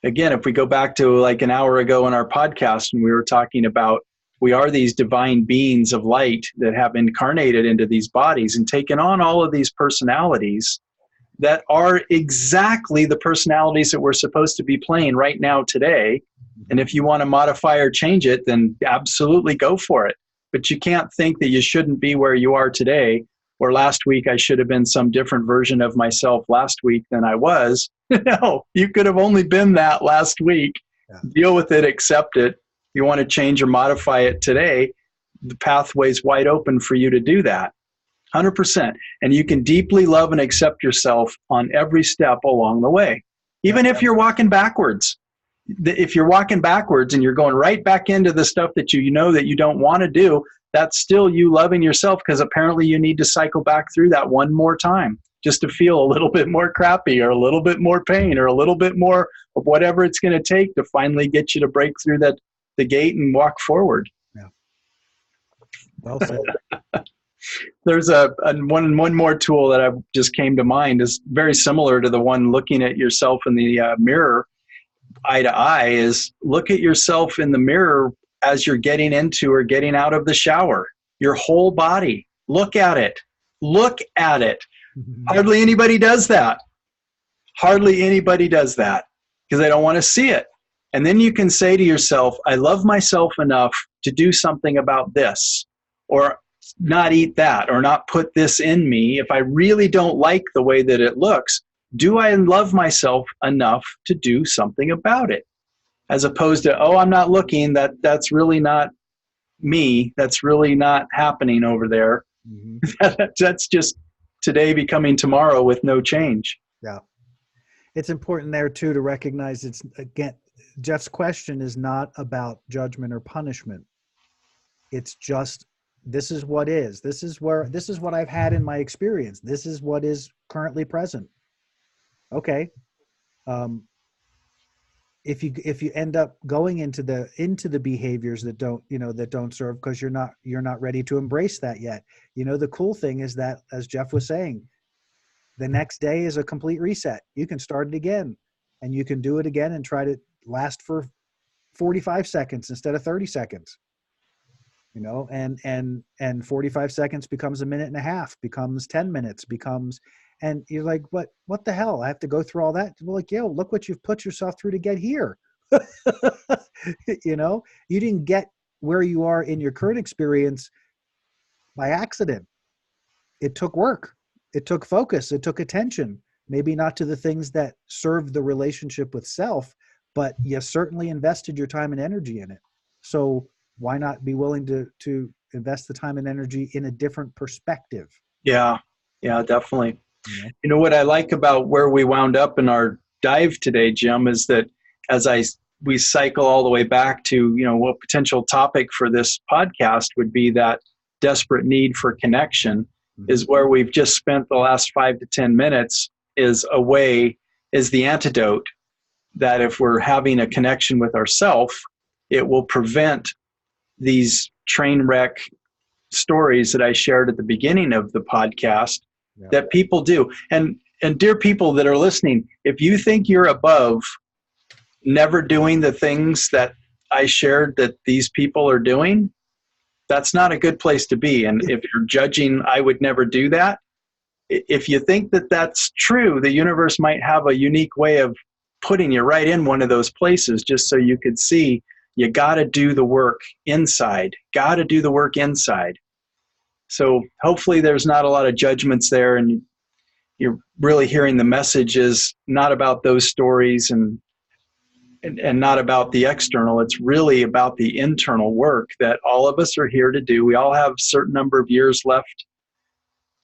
Again, if we go back to like an hour ago in our podcast, and we were talking about we are these divine beings of light that have incarnated into these bodies and taken on all of these personalities that are exactly the personalities that we're supposed to be playing right now today. And if you want to modify or change it, then absolutely go for it. But you can't think that you shouldn't be where you are today, or last week I should have been some different version of myself last week than I was. No, you could have only been that last week. Yeah. Deal with it, accept it. If you want to change or modify it today, the pathway's wide open for you to do that. 100%. And you can deeply love and accept yourself on every step along the way. Even if you're walking backwards. If you're walking backwards and you're going right back into the stuff that you know that you don't want to do, that's still you loving yourself, because apparently you need to cycle back through that one more time just to feel a little bit more crappy or a little bit more pain or a little bit more of whatever it's going to take to finally get you to break through the gate and walk forward.
Yeah. Well said.
There's one more tool that just came to mind, is very similar to the one looking at yourself in the mirror eye to eye, is look at yourself in the mirror as you're getting into or getting out of the shower. Your whole body. Look at it. Look at it. Hardly anybody does that. Hardly anybody does that because they don't want to see it. And then you can say to yourself, I love myself enough to do something about this, or not eat that, or not put this in me. If I really don't like the way that it looks, do I love myself enough to do something about it? As opposed to, oh, I'm not looking, that's really not me. That's really not happening over there. Mm-hmm. That's just today becoming tomorrow with no change.
Yeah. It's important there too to recognize it's, again, Jeff's question is not about judgment or punishment. It's just, this is what is. This is what I've had in my experience. This is what is currently present. Okay. If you end up going into the behaviors that don't serve because you're not ready to embrace that yet. The cool thing is that, as Jeff was saying, the next day is a complete reset. You can start it again, and you can do it again and try to last for 45 seconds instead of 30 seconds. And 45 seconds becomes a minute and a half, becomes 10 minutes, and you're like, what the hell? I have to go through all that? Well, like, yo, look what you've put yourself through to get here. You didn't get where you are in your current experience by accident. It took work. It took focus. It took attention. Maybe not to the things that serve the relationship with self, but you certainly invested your time and energy in it. So why not be willing to invest the time and energy in a different perspective? Yeah,
definitely. What I like about where we wound up in our dive today, Jim, is that as we cycle all the way back to, what potential topic for this podcast would be, that desperate need for connection. is where we've just spent the last 5 to 10 minutes, is the antidote, that if we're having a connection with ourself, it will prevent these train wreck stories that I shared at the beginning of the podcast that people do. And dear people that are listening, if you think you're above never doing the things that I shared that these people are doing, that's not a good place to be. And if you're judging, I would never do that. If you think that that's true, the universe might have a unique way of putting you right in one of those places, just so you could see you got to do the work inside, So hopefully there's not a lot of judgments there, and you're really hearing the message is not about those stories and not about the external. It's really about the internal work that all of us are here to do. We all have a certain number of years left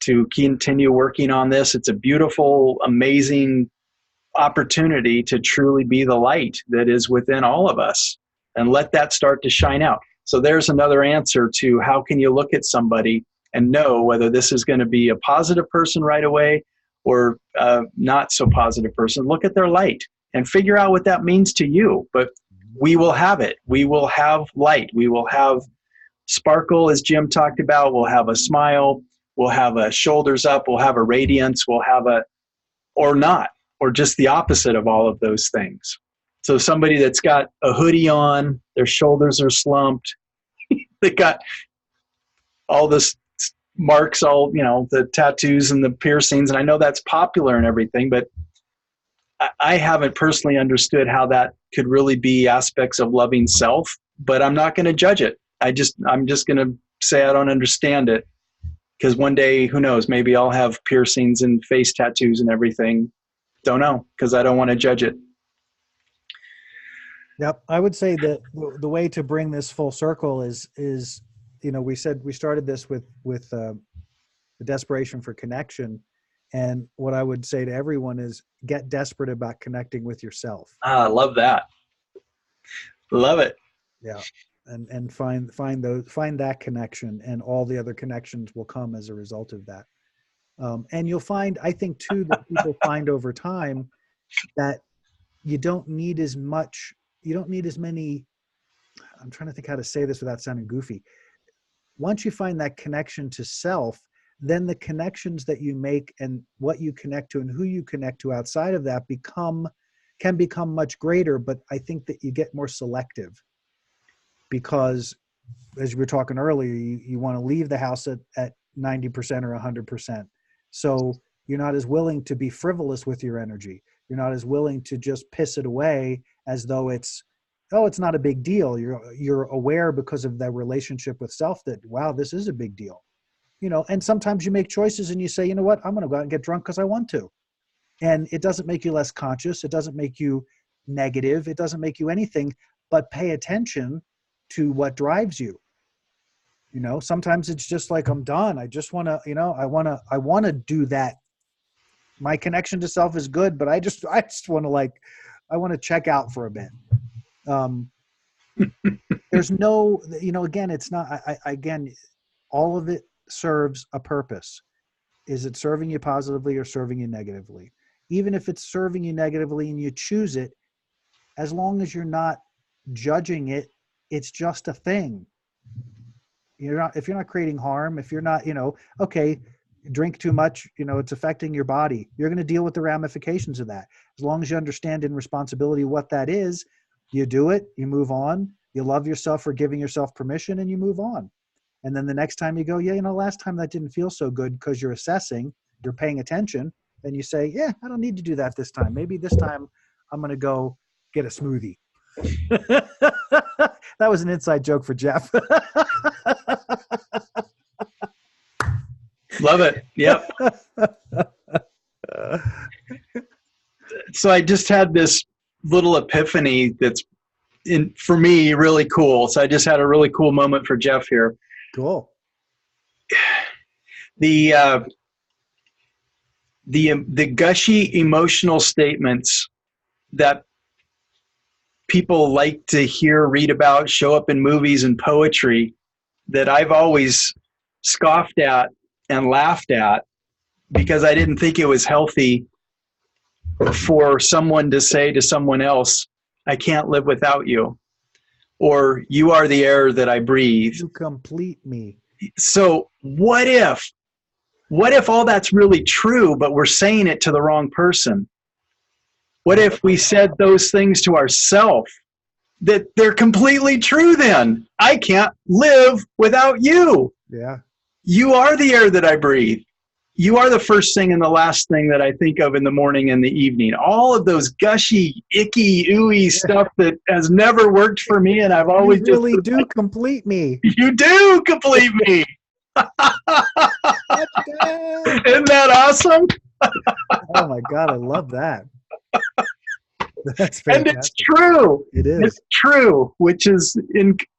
to continue working on this. It's a beautiful, amazing opportunity to truly be the light that is within all of us and let that start to shine out. So there's another answer to how can you look at somebody and know whether this is going to be a positive person right away or not so positive person. Look at their light and figure out what that means to you. But we will have it. We will have light. We will have sparkle, as Jim talked about. We'll have a smile. We'll have a shoulders up. We'll have a radiance. We'll have or not, or just the opposite of all of those things. So somebody that's got a hoodie on, their shoulders are slumped, they got all this marks, the tattoos and the piercings. And I know that's popular and everything, but I haven't personally understood how that could really be aspects of loving self, but I'm not going to judge it. I'm just going to say I don't understand it, because one day, who knows, maybe I'll have piercings and face tattoos and everything. Don't know, because I don't want to judge it.
Yep. I would say that the way to bring this full circle is, we said we started this with the desperation for connection. And what I would say to everyone is get desperate about connecting with yourself.
I love that. Love it.
Yeah. And find that connection, and all the other connections will come as a result of that. And you'll find, I think too, that people find over time that you don't need as many, I'm trying to think how to say this without sounding goofy. Once you find that connection to self, then the connections that you make and what you connect to and who you connect to outside of that can become much greater. But I think that you get more selective, because as we were talking earlier, you want to leave the house at 90% or 100%. So you're not as willing to be frivolous with your energy. You're not as willing to just piss it away as though it's not a big deal. You're aware because of that relationship with self that, wow, this is a big deal. And sometimes you make choices and you say, you know what, I'm going to go out and get drunk because I want to. And it doesn't make you less conscious. It doesn't make you negative. It doesn't make you anything but pay attention to what drives you. Sometimes it's just like, I'm done. I just want to, I want to do that. My connection to self is good, but I just want to I want to check out for a bit. There's no, again, it's not, all of it serves a purpose. Is it serving you positively or serving you negatively? Even if it's serving you negatively and you choose it, as long as you're not judging it, it's just a thing. If you're not creating harm, if you're not, okay, drink too much, it's affecting your body. You're going to deal with the ramifications of that. As long as you understand in responsibility what that is, you do it, you move on, you love yourself for giving yourself permission, and you move on. And then the next time you go, last time that didn't feel so good, because you're assessing, you're paying attention, then you say, yeah, I don't need to do that this time. Maybe this time I'm going to go get a smoothie. That was an inside joke for Jeff.
Love it. Yep. So I just had this little epiphany that's for me really cool. So I just had a really cool moment for Jeff here.
Cool.
The gushy emotional statements that people like to hear, read about, show up in movies and poetry that I've always scoffed at and laughed at because I didn't think it was healthy for someone to say to someone else, I can't live without you, or you are the air that I breathe.
You complete me.
So what if all that's really true, but we're saying it to the wrong person? What if we said those things to ourselves, that they're completely true then? I can't live without you.
Yeah.
You are the air that I breathe. You are the first thing and the last thing that I think of in the morning and the evening. All of those gushy, icky, ooey stuff that has never worked for me, and I've always
you really do complete me.
You do complete me. Isn't that awesome?
Oh my God, I love that. That's fantastic.
And it's true.
It is.
It's true, which is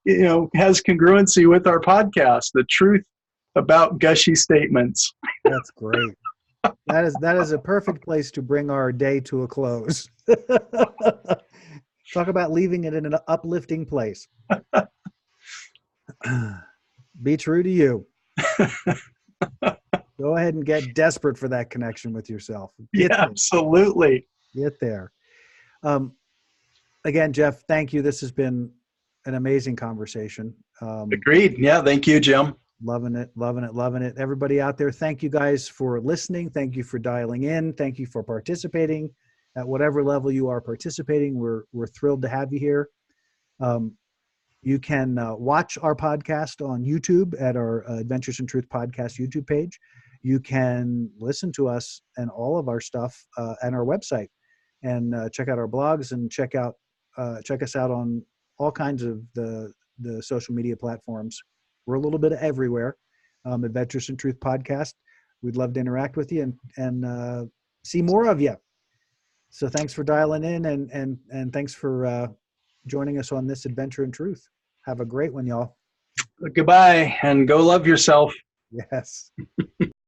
has congruency with our podcast. The truth about gushy statements.
That's great. That is a perfect place to bring our day to a close. Talk about leaving it in an uplifting place. Be true to you. Go ahead and get desperate for that connection with yourself.
Absolutely.
Get there. Again, Jeff, thank you. This has been an amazing conversation.
Agreed. Yeah. Thank you, Jim.
Loving it, loving it, loving it. Everybody out there, thank you guys for listening. Thank you for dialing in. Thank you for participating at whatever level you are participating. We're thrilled to have you here. You can watch our podcast on YouTube at our Adventures in Truth podcast YouTube page. You can listen to us and all of our stuff at our website, and check out our blogs and check us out on all kinds of the social media platforms. We're a little bit everywhere. Adventures in Truth podcast. We'd love to interact with you and see more of you. So thanks for dialing in and thanks for joining us on this adventure in truth. Have a great one, y'all.
Goodbye, and go love yourself.
Yes.